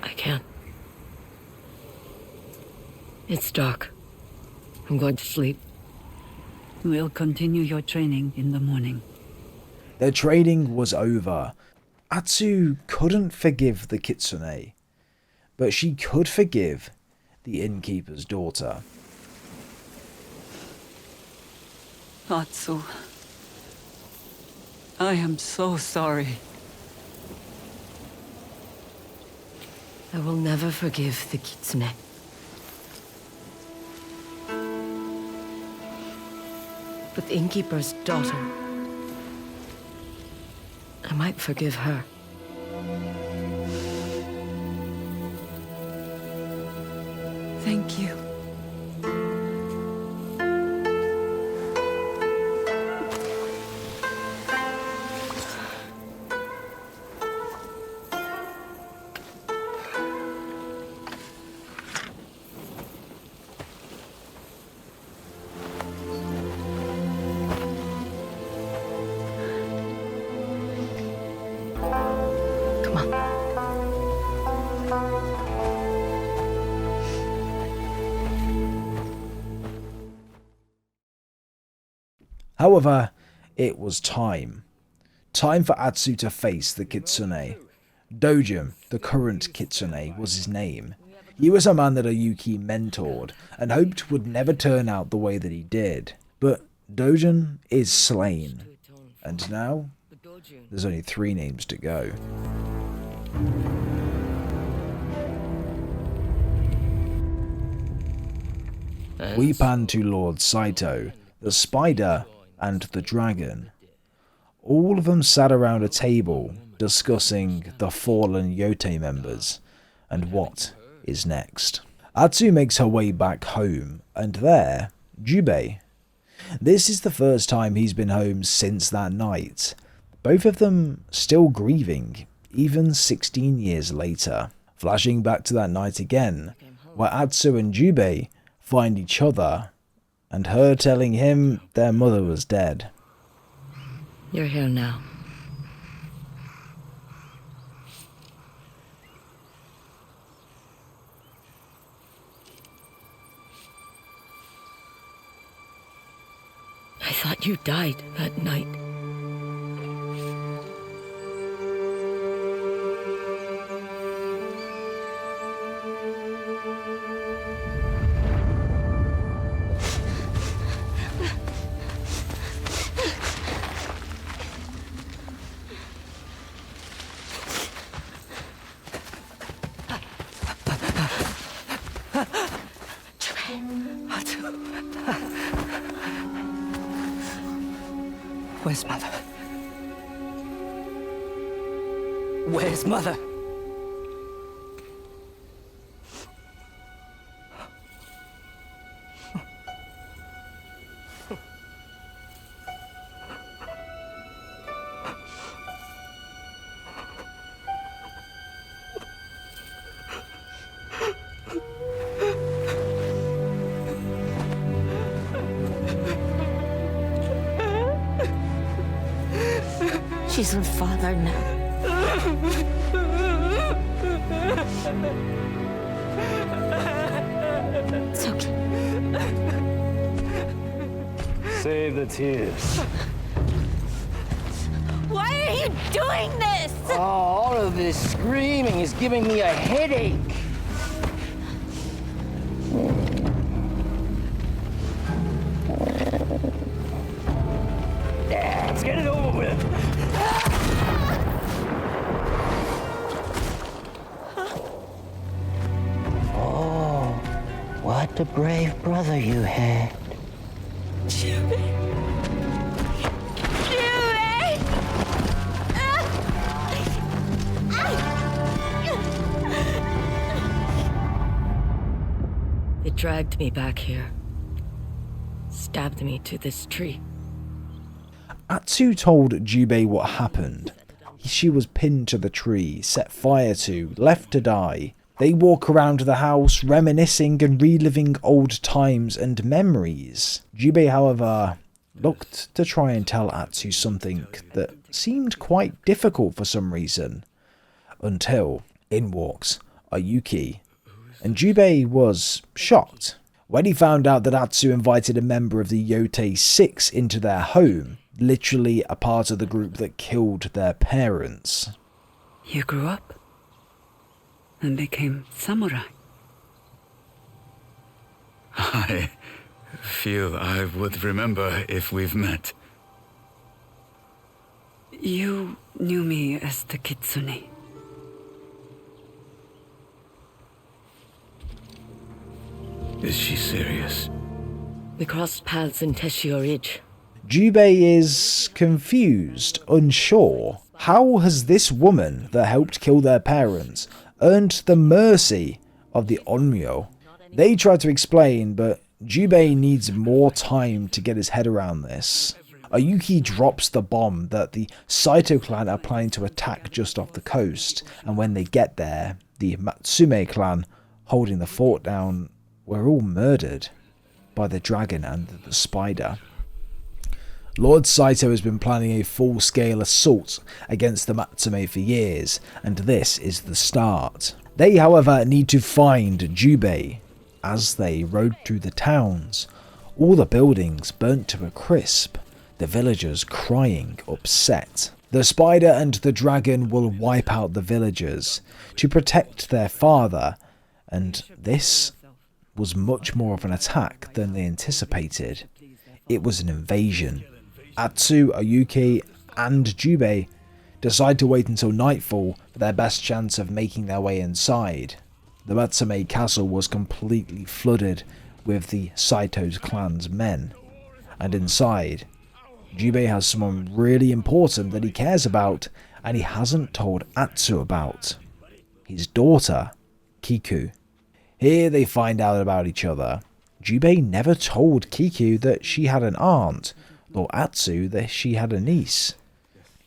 [SPEAKER 7] I can't. It's dark. I'm going to sleep.
[SPEAKER 10] We'll continue your training in the morning.
[SPEAKER 1] Their training was over. Atsu couldn't forgive the Kitsune, but she could forgive the innkeeper's daughter.
[SPEAKER 10] Atsu, I am so sorry.
[SPEAKER 7] I will never forgive the Kitsune. But the innkeeper's daughter, I might forgive her.
[SPEAKER 10] Thank you.
[SPEAKER 7] Come on.
[SPEAKER 1] However, it was time. Time for Atsu to face the Kitsune. Dojin, the current Kitsune, was his name. He was a man that Ayuki mentored and hoped would never turn out the way that he did. But Dojin is slain. And now, there's only 3 names to go. We pan to Lord Saito, the spider, and the dragon. All of them sat around a table discussing the fallen Yōtei members and what is next. Atsu makes her way back home, and there, Jubei. This is the first time he's been home since that night. Both of them still grieving, even 16 years later. Flashing back to that night again, where Atsu and Jubei find each other, and her telling him their mother was dead.
[SPEAKER 7] You're here now. I thought you died that night.
[SPEAKER 10] Where's Mother? Where's Mother?
[SPEAKER 7] She's her father now. It's okay.
[SPEAKER 6] Save the tears.
[SPEAKER 7] Why are you doing this?
[SPEAKER 11] Oh, all of this screaming is giving me a headache. Let's get it over with. Oh, what a brave brother you had.
[SPEAKER 7] Jimmy.
[SPEAKER 3] They dragged me back here. Stabbed me to this tree.
[SPEAKER 1] Atsu told Jubei what happened. She was pinned to the tree, set fire to, left to die. They walk around the house, reminiscing and reliving old times and memories. Jubei, however, looked to try and tell Atsu something that seemed quite difficult for some reason. Until in walks Ayuki. And Jubei was shocked when he found out that Atsu invited a member of the Yōtei 6 into their home, literally a part of the group that killed their parents.
[SPEAKER 10] You grew up and became samurai.
[SPEAKER 5] I feel I would remember if we've met.
[SPEAKER 10] You knew me as the Kitsune.
[SPEAKER 5] Is she serious?
[SPEAKER 3] We crossed paths in Teshio Ridge.
[SPEAKER 1] Jubei is confused, unsure. How has this woman that helped kill their parents earned the mercy of the Onmyo? They try to explain, but Jubei needs more time to get his head around this. Ayuki drops the bomb that the Saito clan are planning to attack just off the coast, and when they get there, the Matsume clan holding the fort down were all murdered by the dragon and the spider. Lord Saito has been planning a full-scale assault against the Matsume for years, and this is the start. They, however, need to find Jubei. As they rode through the towns, all the buildings burnt to a crisp, the villagers crying upset. The spider and the dragon will wipe out the villagers to protect their father, and this was much more of an attack than they anticipated. It was an invasion. Atsu, Ayuki, and Jubei decide to wait until nightfall for their best chance of making their way inside. The Matsume castle was completely flooded with the Saito's clan's men, and inside, Jubei has someone really important that he cares about and he hasn't told Atsu about. His daughter, Kiku. Here they find out about each other. Jubei never told Kiku that she had an aunt, or Atsu that she had a niece.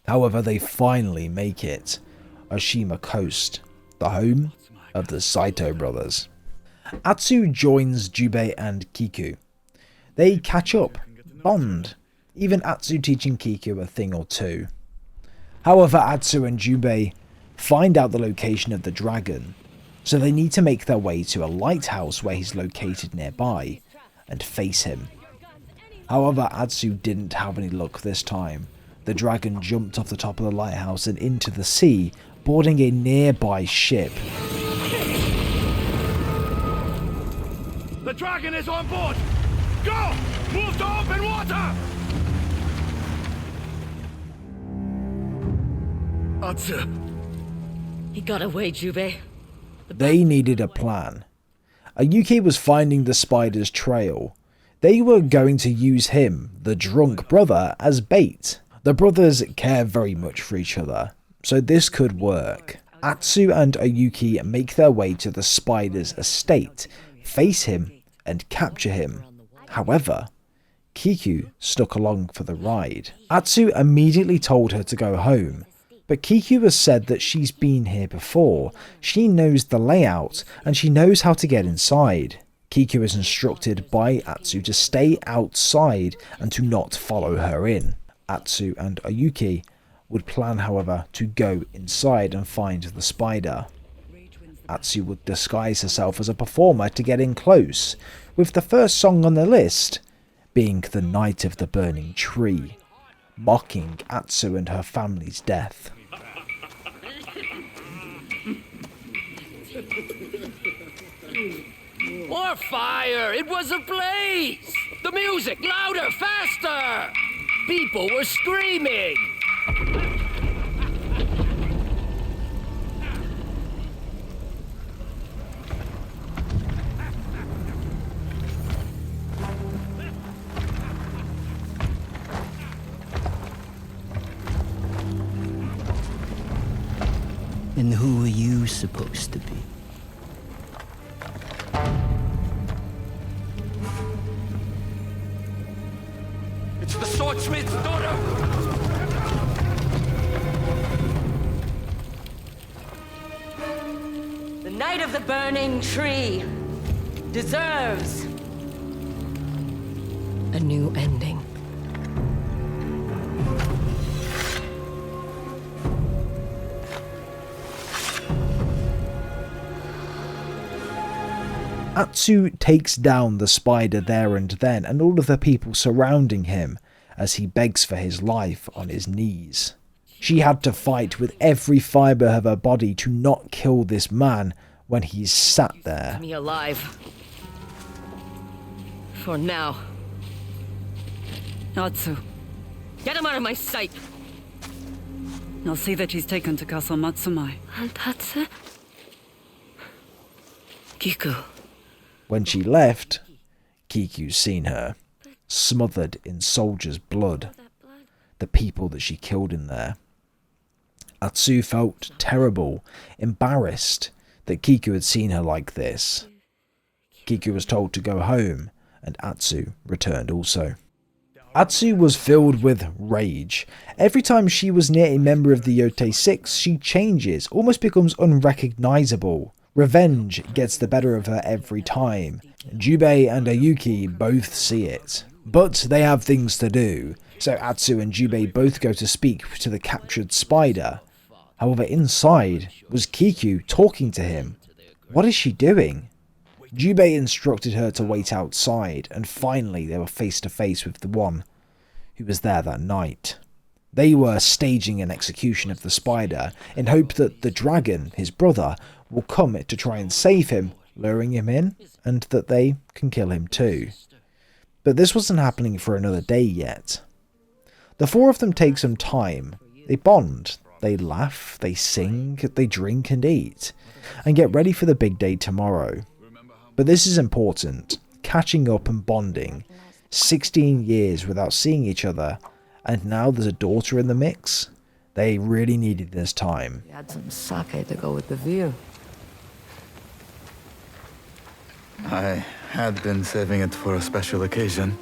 [SPEAKER 1] However, they finally make it. Oshima Coast, the home of the Saito brothers. Atsu joins Jubei and Kiku. They catch up, bond, even Atsu teaching Kiku a thing or two. However, Atsu and Jubei find out the location of the dragon, so they need to make their way to a lighthouse where he's located nearby and face him. However, Atsu didn't have any luck this time. The dragon jumped off the top of the lighthouse and into the sea, boarding a nearby ship.
[SPEAKER 4] The dragon is on board! Go! Move to open water!
[SPEAKER 5] Atsu!
[SPEAKER 3] He got away, Jubei.
[SPEAKER 1] They needed a plan. Ayuki was finding the spider's trail. They were going to use him, the drunk brother, as bait. The brothers care very much for each other, so this could work. Atsu and Ayuki make their way to the spider's estate, face him, and capture him. However, Kiku stuck along for the ride. Atsu immediately told her to go home, but Kiku has said that she's been here before. She knows the layout, and she knows how to get inside. Kiku is instructed by Atsu to stay outside and to not follow her in. Atsu and Ayuki would plan, however, to go inside and find the spider. Atsu would disguise herself as a performer to get in close, with the first song on the list being The Night of the Burning Tree, mocking Atsu and her family's death.
[SPEAKER 11] More fire! It was a blaze! The music! Louder! Faster!
[SPEAKER 6] people were screaming!
[SPEAKER 11] And who are you supposed to be?
[SPEAKER 6] It's the swordsmith's daughter!
[SPEAKER 3] The Knight of the Burning Tree deserves a new ending.
[SPEAKER 1] Atsu takes down the spider there and then, and all of the people surrounding him as he begs for his life on his knees. She had to fight with every fibre of her body to not kill this man when he's sat there.
[SPEAKER 3] Me alive. For now.
[SPEAKER 10] Atsu,
[SPEAKER 3] Get him out of my sight!
[SPEAKER 10] I'll see that he's taken to Castle Matsumai.
[SPEAKER 3] Tatsu? Kiku.
[SPEAKER 1] When she left, Kiku's seen her, smothered in soldiers' blood, the people that she killed in there. Atsu felt terrible, embarrassed that Kiku had seen her like this. Kiku was told to go home, and Atsu returned also. Atsu was filled with rage. Every time she was near a member of the Yōtei 6, she changes, almost becomes unrecognisable. Revenge gets the better of her every time. Jubei and Ayuki both see it. But they have things to do, so Atsu and Jubei both go to speak to the captured spider. However, inside was Kiku talking to him. What is she doing? Jubei instructed her to wait outside, and finally they were face to face with the one who was there that night. They were staging an execution of the spider in hope that the dragon, his brother, will come to try and save him, luring him in, and that they can kill him too. But this wasn't happening for another day yet. The four of them take some time. They bond, they laugh, they sing, they drink and eat, and get ready for the big day tomorrow. But this is important, catching up and bonding. 16 years without seeing each other, and now there's a daughter in the mix. They really needed this time.
[SPEAKER 3] We had some sake to go with the view.
[SPEAKER 2] I had been saving it for a special occasion.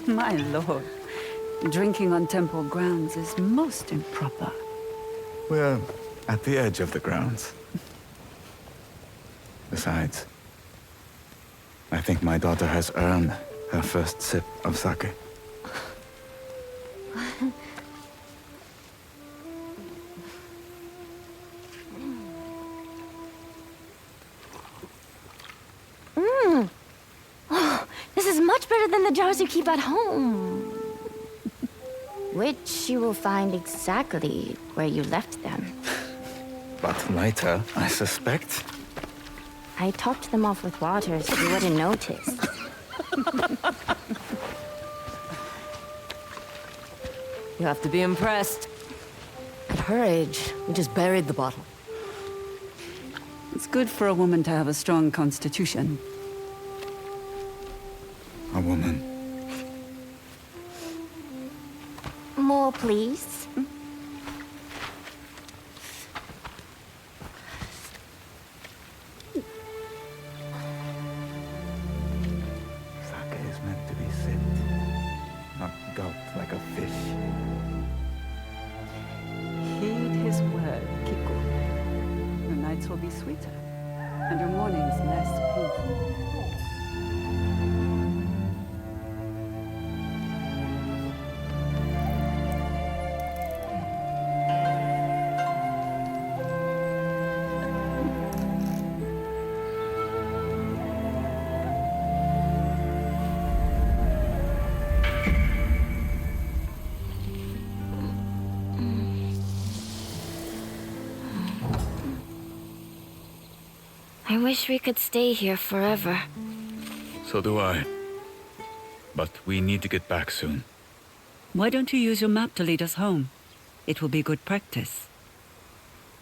[SPEAKER 10] My lord, drinking on temple grounds is most improper.
[SPEAKER 2] We're at the edge of the grounds. Besides, I think my daughter has earned her first sip of sake.
[SPEAKER 12] Oh, this is much better than the jars you keep at home. Which you will find exactly where you left them.
[SPEAKER 2] But lighter, I suspect.
[SPEAKER 12] I topped them off with water so you wouldn't notice.
[SPEAKER 3] You have to be impressed. At her age, we just buried the bottle.
[SPEAKER 10] It's good for a woman to have a strong constitution.
[SPEAKER 2] A woman.
[SPEAKER 12] More, please.
[SPEAKER 2] Sake is meant to be sipped, not gulped like a fish.
[SPEAKER 10] Heed his word, Kiku. Your nights will be sweeter, and your mornings less painful.
[SPEAKER 12] I wish we could stay here forever.
[SPEAKER 2] So do I. But we need to get back soon.
[SPEAKER 10] Why don't you use your map to lead us home? It will be good practice.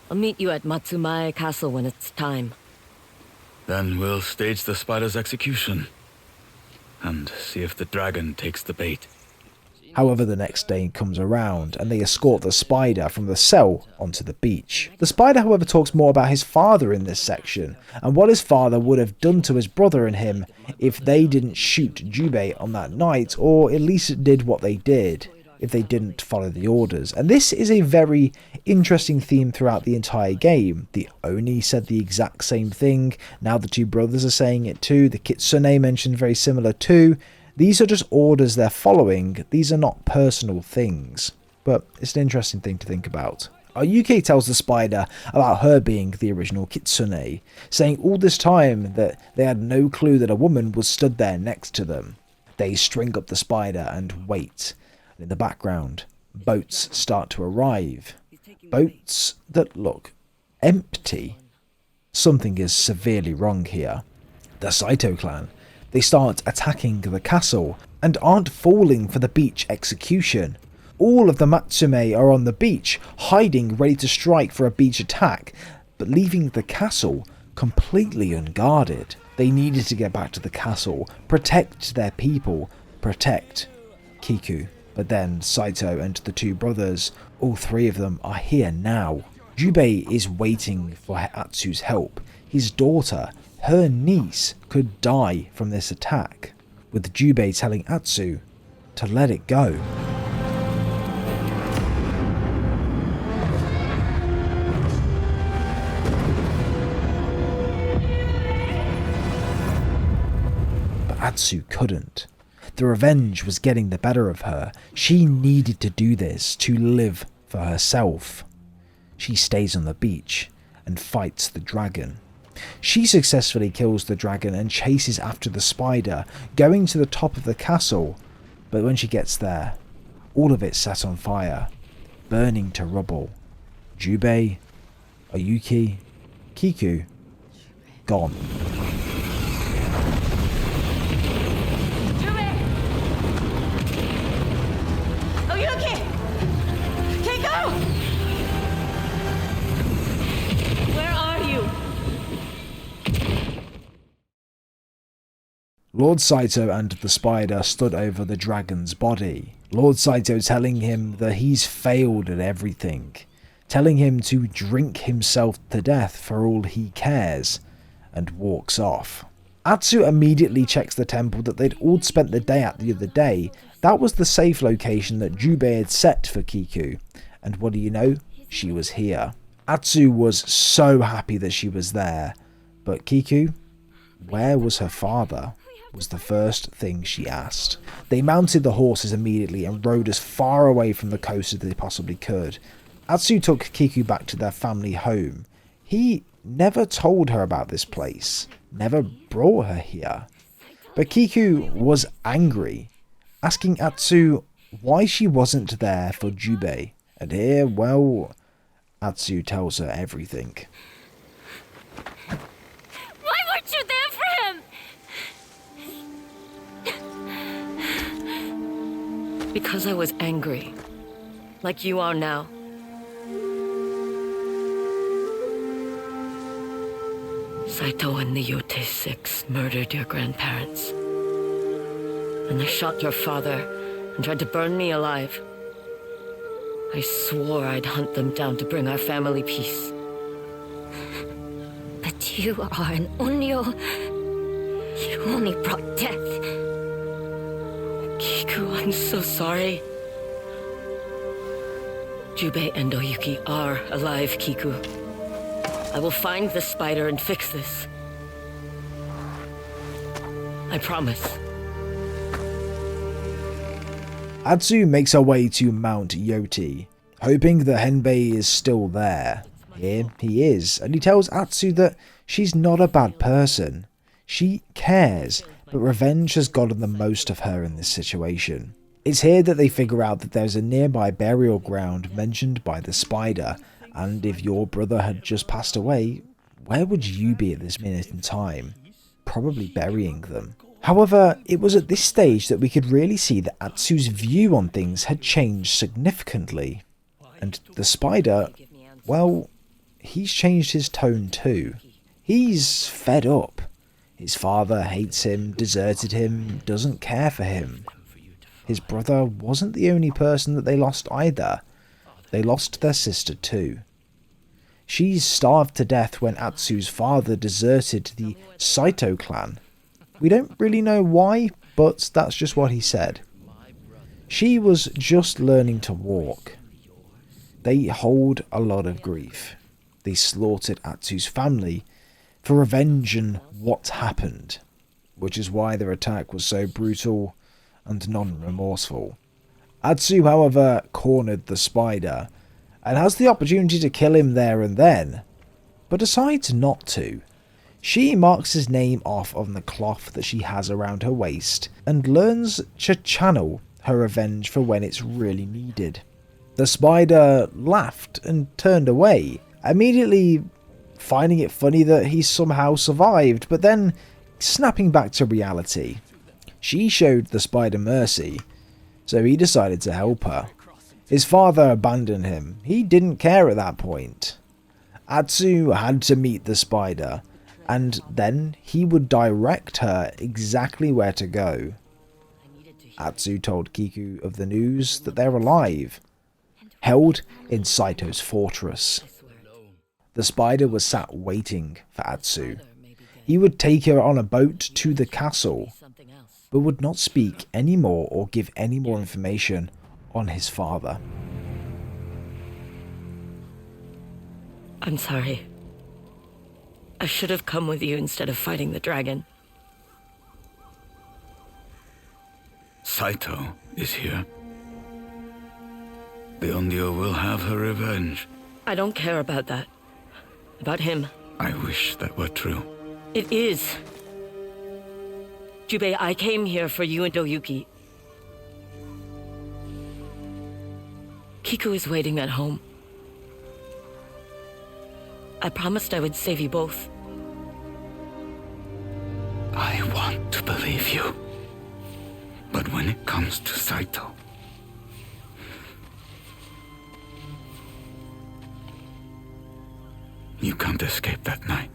[SPEAKER 3] I'll meet you at Matsumae Castle when it's time.
[SPEAKER 5] Then we'll stage the spider's execution. And see if the dragon takes the bait.
[SPEAKER 1] However, the next day comes around and they escort the spider from the cell onto the beach. The spider, however, talks more about his father in this section and what his father would have done to his brother and him if they didn't shoot Jubei on that night, or at least did what they did if they didn't follow the orders. And this is a very interesting theme throughout the entire game. The Oni said the exact same thing. Now the two brothers are saying it too. The Kitsune mentioned very similar too. These are just orders they're following. These are not personal things. But it's an interesting thing to think about. Oyuki tells the spider about her being the original Kitsune, saying all this time that they had no clue that a woman was stood there next to them. They string up the spider and wait. In the background, boats start to arrive. Boats that look empty. Something is severely wrong here. The Saito clan, they start attacking the castle and aren't falling for the beach execution. All of the Matsume are on the beach, hiding ready to strike for a beach attack, but leaving the castle completely unguarded. They needed to get back to the castle, protect their people, protect Kiku. But then Saito and the two brothers, all three of them are here now. Jubei is waiting for Atsu's help. His daughter, her niece, could die from this attack, with Jubei telling Atsu to let it go. But Atsu couldn't. The revenge was getting the better of her. She needed to do this to live for herself. She stays on the beach and fights the dragon. She successfully kills the dragon and chases after the spider, going to the top of the castle. But when she gets there, all of it set on fire, burning to rubble. Jubei, Oyuki, Kiku, gone. Lord Saito and the spider stood over the dragon's body. Lord Saito telling him that he's failed at everything, telling him to drink himself to death for all he cares, and walks off. Atsu immediately checks the temple that they'd all spent the day at the other day. That was the safe location that Jubei had set for Kiku, and what do you know? She was here. Atsu was so happy that she was there, but Kiku, where was her father? Was the first thing she asked. They mounted the horses immediately and rode as far away from the coast as they possibly could. Atsu took Kiku back to their family home. He never told her about this place, never brought her here. But Kiku was angry, asking Atsu why she wasn't there for Jubei. And here, well, Atsu tells her everything.
[SPEAKER 12] Why weren't you there for him?
[SPEAKER 3] Because I was angry, like you are now. Saito and the Yoti 6 murdered your grandparents. And they shot your father and tried to burn me alive. I swore I'd hunt them down to bring our family peace.
[SPEAKER 12] But you are an Onryo. You only brought death.
[SPEAKER 3] Kiku, I'm so sorry. Jubei and Oyuki are alive, Kiku. I will find the spider and fix this. I promise.
[SPEAKER 1] Atsu makes her way to Mount Yoti, hoping that Henbei is still there. Here he is, and he tells Atsu that she's not a bad person. She cares, but revenge has gotten the most of her in this situation. It's here that they figure out that there's a nearby burial ground mentioned by the spider, and if your brother had just passed away, where would you be at this minute in time? Probably burying them. However, it was at this stage that we could really see that Atsu's view on things had changed significantly. And the spider, well, he's changed his tone too. He's fed up. His father hates him, deserted him, doesn't care for him. His brother wasn't the only person that they lost either. They lost their sister too. She's starved to death when Atsu's father deserted the Saito clan. We don't really know why, but that's just what he said. She was just learning to walk. They hold a lot of grief. They slaughtered Atsu's family for revenge and what happened, which is why their attack was so brutal and non-remorseful. Atsu, however, cornered the spider and has the opportunity to kill him there and then, but decides not to. She marks his name off on the cloth that she has around her waist and learns to channel her revenge for when it's really needed. The spider laughed and turned away, immediately finding it funny that he somehow survived, but then snapping back to reality. She showed the spider mercy, so he decided to help her. His father abandoned him. He didn't care at that point. Atsu had to meet the spider, and then he would direct her exactly where to go. Atsu told Kiku of the news that they're alive, held in Saito's fortress. The spider was sat waiting for Atsu. He would take her on a boat to the castle, but would not speak any more or give any more information on his father.
[SPEAKER 3] I'm sorry. I should have come with you instead of fighting the dragon.
[SPEAKER 5] Saito is here. The Onryo will have her revenge.
[SPEAKER 3] I don't care about that. About him.
[SPEAKER 5] I wish that were true.
[SPEAKER 3] It is. Jubei, I came here for you and Doyuki. Kiku is waiting at home. I promised I would save you both.
[SPEAKER 5] I want to believe you. But when it comes to Saito, you can't escape that night.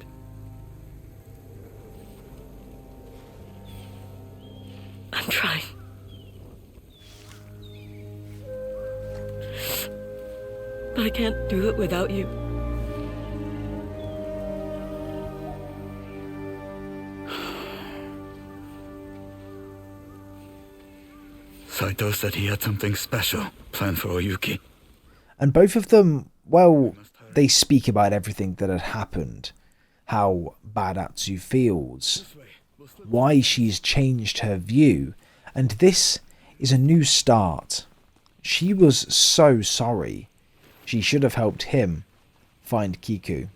[SPEAKER 3] I'm trying. But I can't do it without you.
[SPEAKER 5] Saito said he had something special planned for Oyuki.
[SPEAKER 1] And both of them, well, they speak about everything that had happened. How bad Atsu feels. Why she's changed her view. And this is a new start. She was so sorry. She should have helped him find Kiku.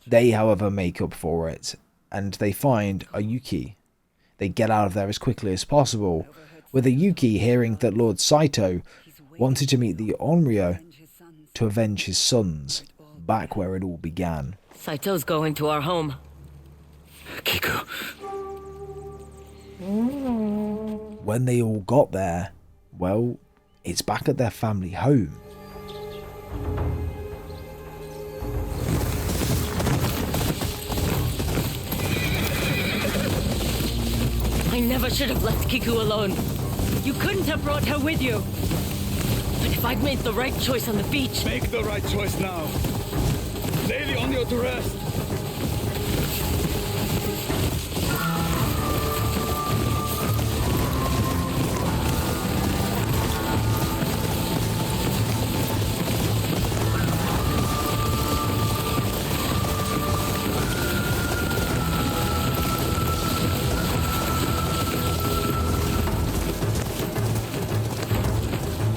[SPEAKER 1] They, however, make up for it. And they find Oyuki. They get out of there as quickly as possible, with Oyuki hearing that Lord Saito wanted to meet the Onryo to avenge his sons, back where it all began.
[SPEAKER 3] Saito's going to our home.
[SPEAKER 5] Kiku.
[SPEAKER 1] When they all got there, well, it's back at their family home.
[SPEAKER 3] I never should have left Kiku alone. You couldn't have brought her with you. But if I'd made the right choice on the beach...
[SPEAKER 5] Make the right choice now. Lay the Onryo to rest.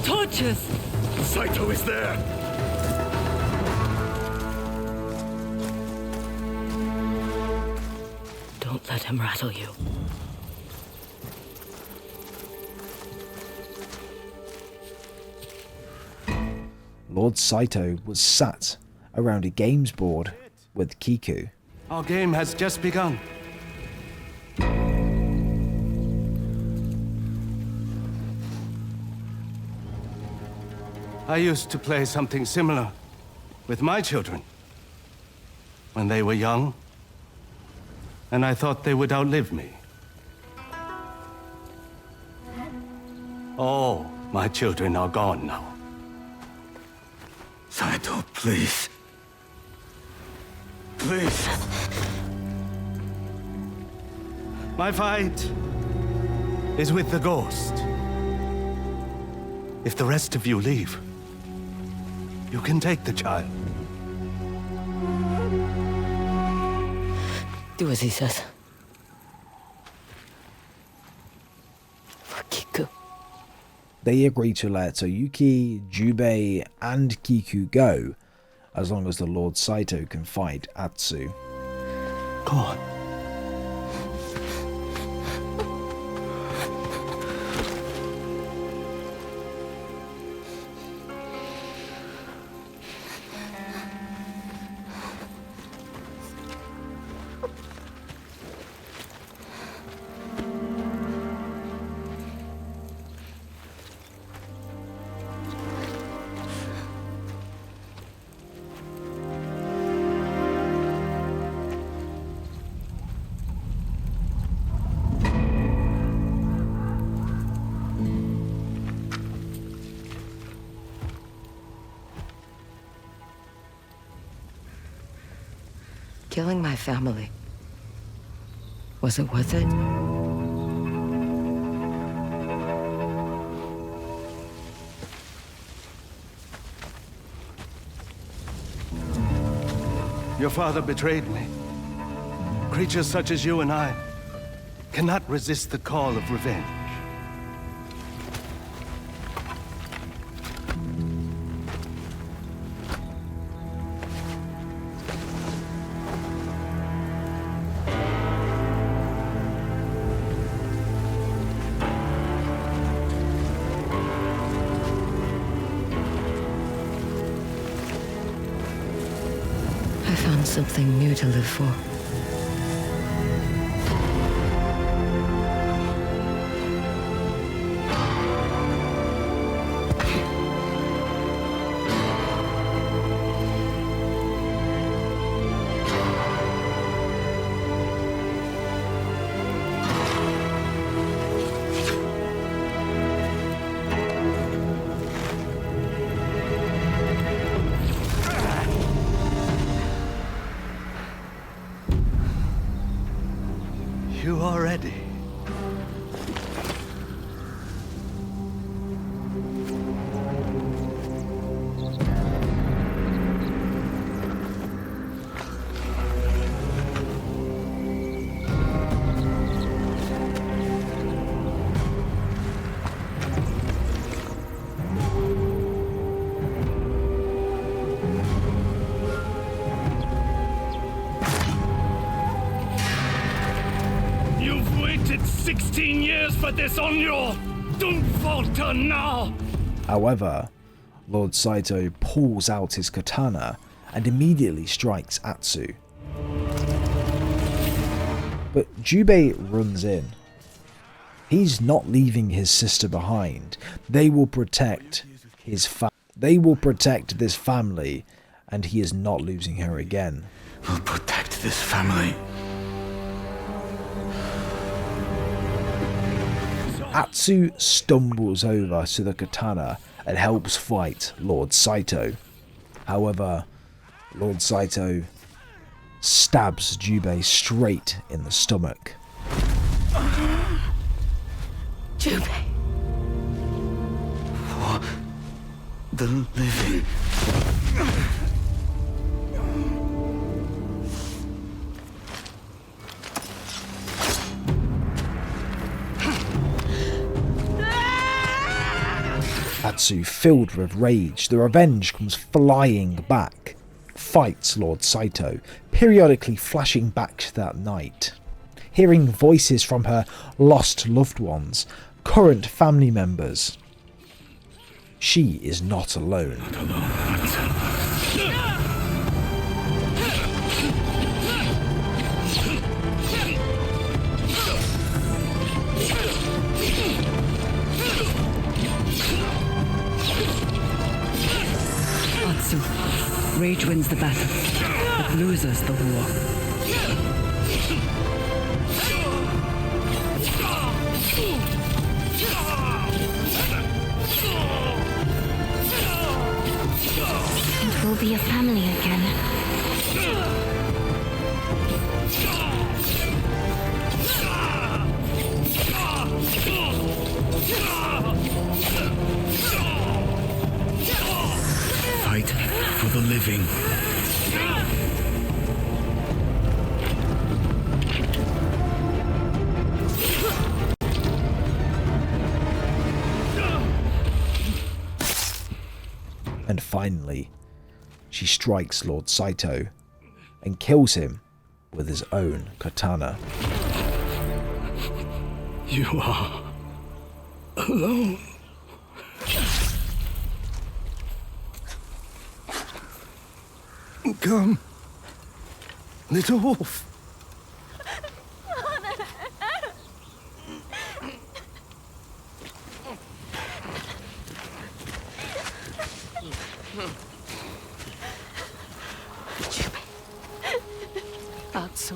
[SPEAKER 3] Torches!
[SPEAKER 5] Saito is there!
[SPEAKER 3] Don't let him rattle you.
[SPEAKER 1] Lord Saito was sat around a games board with Kiku.
[SPEAKER 13] Our game has just begun.
[SPEAKER 8] I used to play something similar with my children when they were young, and I thought they would outlive me. All my children are gone now.
[SPEAKER 5] Saito, please. Please.
[SPEAKER 8] My fight is with the ghost. If the rest of you leave, you can take the child.
[SPEAKER 3] Do as he says. For Kiku.
[SPEAKER 1] They agree to let Toyuki, Jubei, and Kiku go, as long as the Lord Saito can fight Atsu.
[SPEAKER 8] Go on.
[SPEAKER 3] Killing my family. Was it worth it?
[SPEAKER 8] Your father betrayed me. Creatures such as you and I cannot resist the call of revenge.
[SPEAKER 3] I found something new to live for.
[SPEAKER 8] You are ready.
[SPEAKER 4] You've waited 16 years for this, Onryo! Don't falter now!
[SPEAKER 1] However, Lord Saito pulls out his katana and immediately strikes Atsu. But Jubei runs in. He's not leaving his sister behind. They will protect this family, and he is not losing her again.
[SPEAKER 5] We'll protect this family.
[SPEAKER 1] Atsu stumbles over to the katana and helps fight Lord Saito. However, Lord Saito stabs Jubei straight in the stomach.
[SPEAKER 3] Jubei.
[SPEAKER 5] For the living.
[SPEAKER 1] Atsu, filled with rage, the revenge comes flying back, fights Lord Saito, periodically flashing back to that night, hearing voices from her lost loved ones, current family members. She is not alone.
[SPEAKER 13] Rage wins the battle, but loses the war.
[SPEAKER 12] We'll be a family again.
[SPEAKER 5] Fight for the living.
[SPEAKER 1] And finally, she strikes Lord Saito and kills him with his own katana.
[SPEAKER 5] You are alone.
[SPEAKER 8] Come, little wolf.
[SPEAKER 7] Atsu.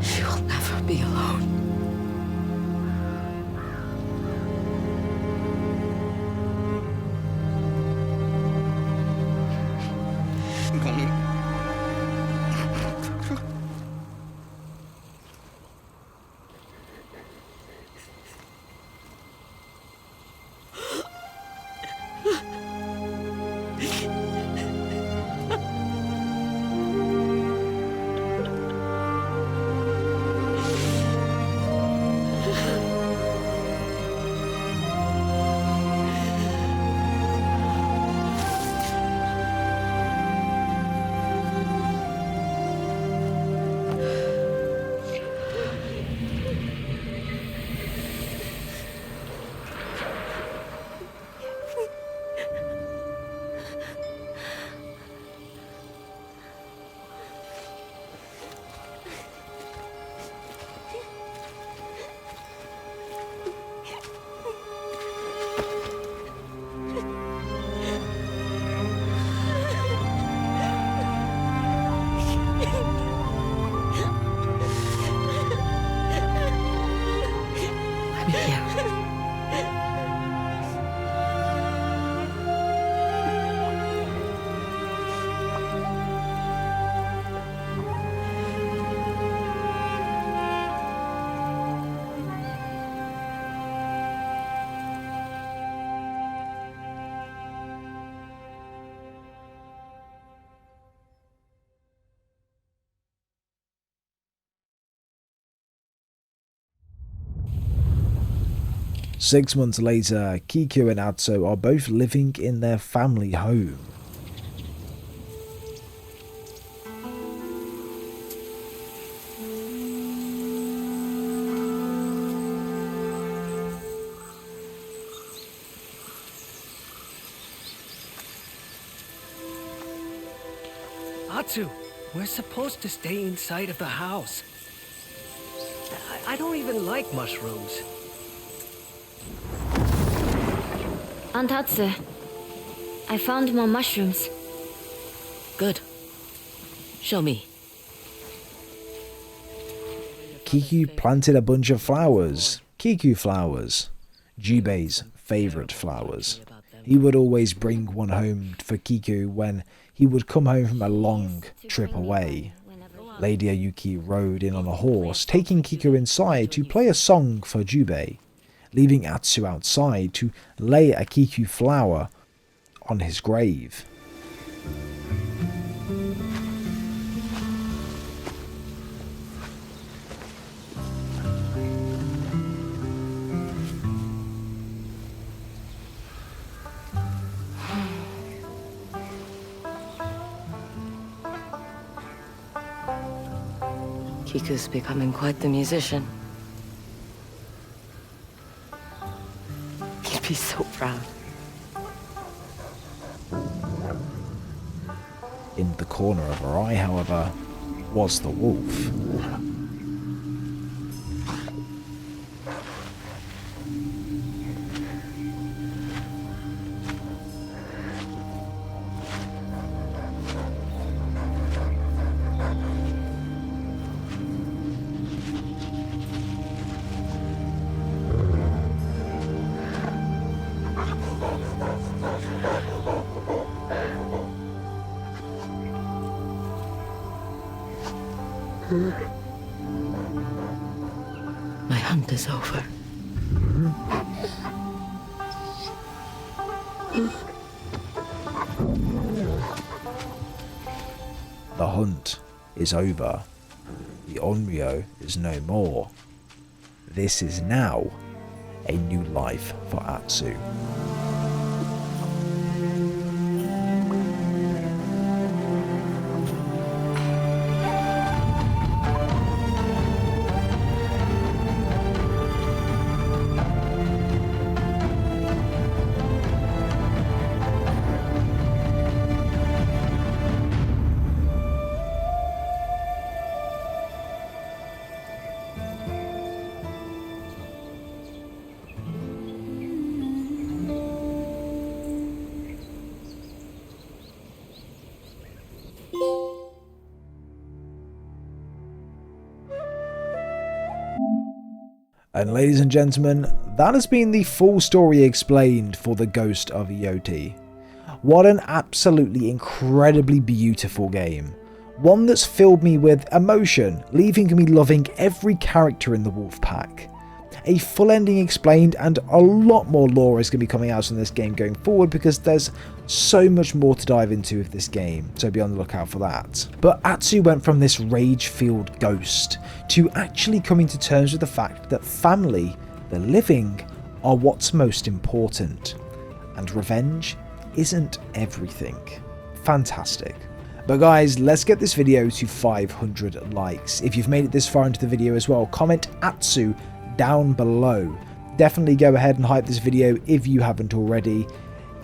[SPEAKER 7] She will never be alone. I'm here.
[SPEAKER 1] Six months later, Kiku and Atsu are both living in their family home.
[SPEAKER 14] Atsu, we're supposed to stay inside of the house. I don't even like mushrooms.
[SPEAKER 12] Aunt Atsu, I found more mushrooms.
[SPEAKER 3] Good. Show me.
[SPEAKER 1] Kiku planted a bunch of flowers. Kiku flowers. Jubei's favourite flowers. He would always bring one home for Kiku when he would come home from a long trip away. Lady Ayuki rode in on a horse, taking Kiku inside to play a song for Jubei, leaving Atsu outside to lay a Kiku flower on his grave.
[SPEAKER 3] Kiku's becoming quite the musician. He'd be so proud.
[SPEAKER 1] In the corner of her eye, however, was the wolf.
[SPEAKER 3] My hunt is over.
[SPEAKER 1] The hunt is over. The Onryo is no more. This is now a new life for Atsu. And ladies and gentlemen, that has been the full story explained for the Ghost of Yōtei. What an absolutely incredibly beautiful game. One that's filled me with emotion, leaving me loving every character in the wolf pack. A full ending explained, and a lot more lore is going to be coming out on this game going forward because there's so much more to dive into with this game, so be on the lookout for that. But Atsu went from this rage-filled ghost to actually coming to terms with the fact that family, the living, are what's most important. And revenge isn't everything. Fantastic. But guys, let's get this video to 500 likes. If you've made it this far into the video as well, comment Atsu down below. Definitely go ahead and hype this video if you haven't already.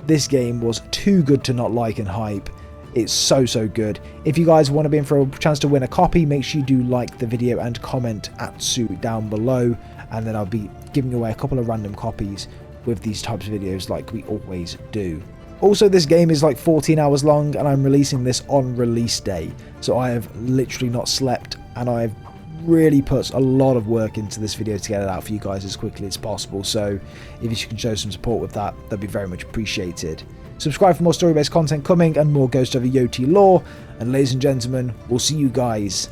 [SPEAKER 1] This game was too good to not like and hype. It's so good. If you guys want to be in for a chance to win a copy, make sure you do like the video and comment Atsu down below, and then I'll be giving away a couple of random copies with these types of videos like we always do. Also, this game is like 14 hours long and I'm releasing this on release day, so I have literally not slept and I've really put a lot of work into this video to get it out for you guys as quickly as possible. So if you can show some support with that, that'd be very much appreciated. Subscribe for more story-based content coming and more Ghost of Yōtei lore. And ladies and gentlemen, we'll see you guys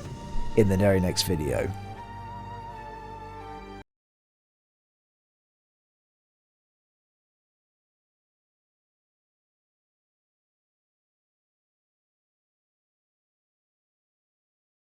[SPEAKER 1] in the very next video.